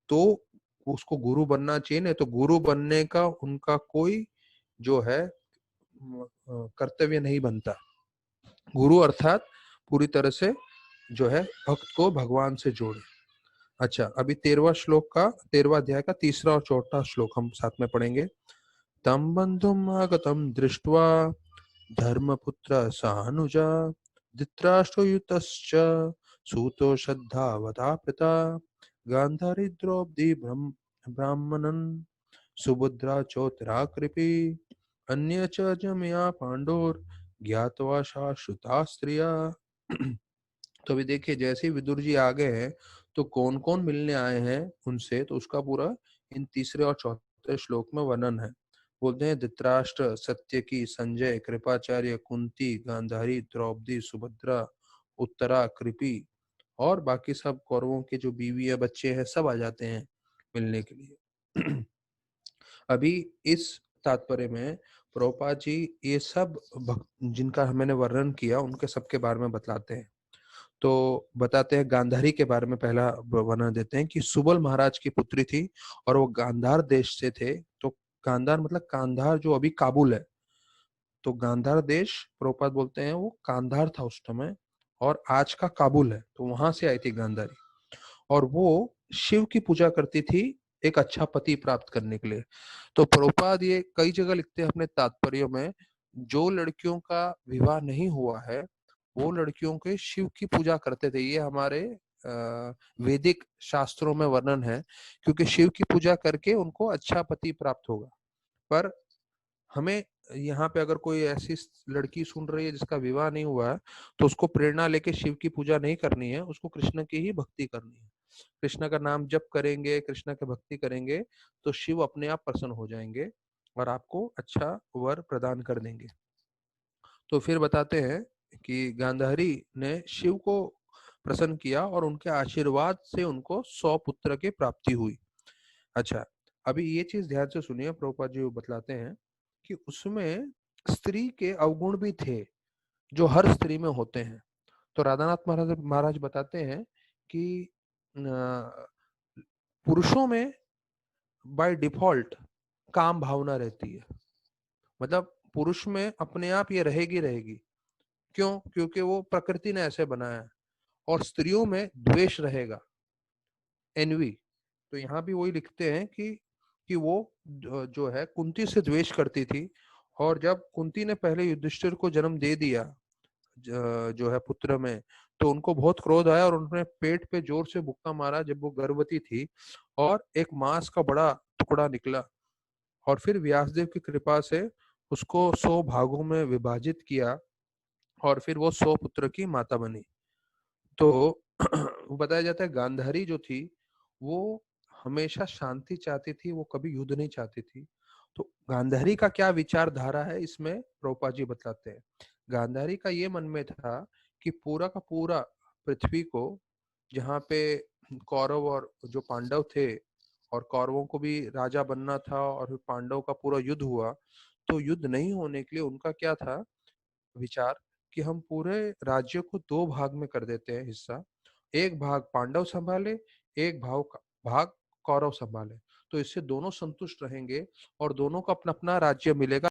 तो उसको गुरु बनना चाहिए। नहीं तो गुरु बनने का उनका कोई जो है कर्तव्य नहीं बनता। गुरु अर्थात पूरी तरह से जो है भक्त को भगवान से जोड़े। अच्छा, अभी 13वां अध्याय का 3रा और 4था श्लोक हम साथ में पढ़ेंगे। तम बंधुम आगतम दृष्ट्वा धर्मपुत्र सानुजा धृतराष्ट्रयुतश्च सूतो श्रद्धावता पिता गांधारी द्रौपदी ब्राह्मणन सुभद्रा चौतरा कृपी अन्य च जमया पांडोर ज्ञातवा शाश्वता स्त्रिया। तो अभी देखिए, जैसे ही विदुर जी आ गए हैं तो कौन कौन मिलने आए हैं उनसे, तो उसका पूरा इन 3रे और 4थे श्लोक में वर्णन है। बोलते हैं धृतराष्ट्र, सत्यकी, संजय, कृपाचार्य, कुंती, गांधारी, द्रौपदी, सुभद्रा, उत्तरा, कृपी और बाकी सब कौरवों के जो बीवी है, बच्चे हैं, सब आ जाते हैं मिलने के लिए। अभी इस तात्पर्य में प्रभुपाद जी ये सब जिनका मैंने वर्णन किया उनके सबके बारे में बतलाते हैं। तो बताते हैं, गांधारी के बारे में पहला वर्णन देते हैं कि सुबल महाराज की पुत्री थी और वो गांधार देश से थे। तो गांधार मतलब कांधार जो अभी काबुल है, तो गांधार देश प्रभुपाद बोलते हैं वो कांधार था उस समय और आज का काबुल है, तो वहां से आई थी गांधारी। और वो शिव की पूजा करती थी एक अच्छा पति प्राप्त करने के लिए। तो प्रभुपाद ये कई जगह लिखते हैं अपने तात्पर्यों में, जो लड़कियों का विवाह नहीं हुआ है वो लड़कियों के शिव की पूजा करते थे। ये हमारे वैदिक शास्त्रों में वर्णन है, क्योंकि शिव की पूजा करके उनको अच्छा पति प्राप्त होगा। पर हमें यहाँ पे अगर कोई ऐसी लड़की सुन रही है जिसका विवाह नहीं हुआ है, तो उसको प्रेरणा लेके शिव की पूजा नहीं करनी है, उसको कृष्ण की ही भक्ति करनी है। कृष्ण का नाम जप करेंगे, कृष्ण की भक्ति करेंगे, तो शिव अपने आप प्रसन्न हो जाएंगे और आपको अच्छा वर प्रदान कर देंगे। तो फिर बताते हैं कि गांधारी ने शिव को प्रसन्न किया और उनके आशीर्वाद से उनको 100 पुत्र की प्राप्ति हुई। अच्छा, अभी ये चीज ध्यान से सुनिए, प्रभुपाद जी बतलाते हैं कि उसमें स्त्री के अवगुण भी थे जो हर स्त्री में होते हैं। तो राधानाथ महाराज बताते हैं कि पुरुषों में बाय डिफॉल्ट काम भावना रहती है, मतलब पुरुष में अपने आप ये रहेगी रहेगी। क्यों? क्योंकि वो प्रकृति ने ऐसे बनाया है। और स्त्रियों में द्वेष रहेगा, एनवी। तो यहाँ भी वही लिखते हैं कि वो जो है कुंती से द्वेष करती थी, और जब कुंती ने पहले युधिष्ठिर को जन्म दे दिया जो है पुत्र में, तो उनको बहुत क्रोध आया और उन्होंने पेट पे जोर से मुक्का मारा जब वो गर्भवती थी, और एक मांस का बड़ा टुकड़ा निकला। और फिर व्यासदेव की कृपा से उसको 100 भागों में विभाजित किया और फिर वो 100 पुत्र की माता बनी। तो बताया जाता है गांधारी जो थी वो हमेशा शांति चाहती थी, वो कभी युद्ध नहीं चाहती थी। तो गांधारी का क्या विचारधारा है इसमें प्रभुपाद जी बताते हैं। गांधारी का ये मन में था कि पूरा का पूरा पृथ्वी को, जहाँ पे कौरव और जो पांडव थे, और कौरवों को भी राजा बनना था और फिर पांडव का पूरा युद्ध हुआ, तो युद्ध नहीं होने के लिए उनका क्या था विचार कि हम पूरे राज्य को 2 भाग में कर देते हैं हिस्सा। एक भाग पांडव संभाले, एक भाग कौरव संभाले। तो इससे दोनों संतुष्ट रहेंगे और दोनों को अपना अपना राज्य मिलेगा।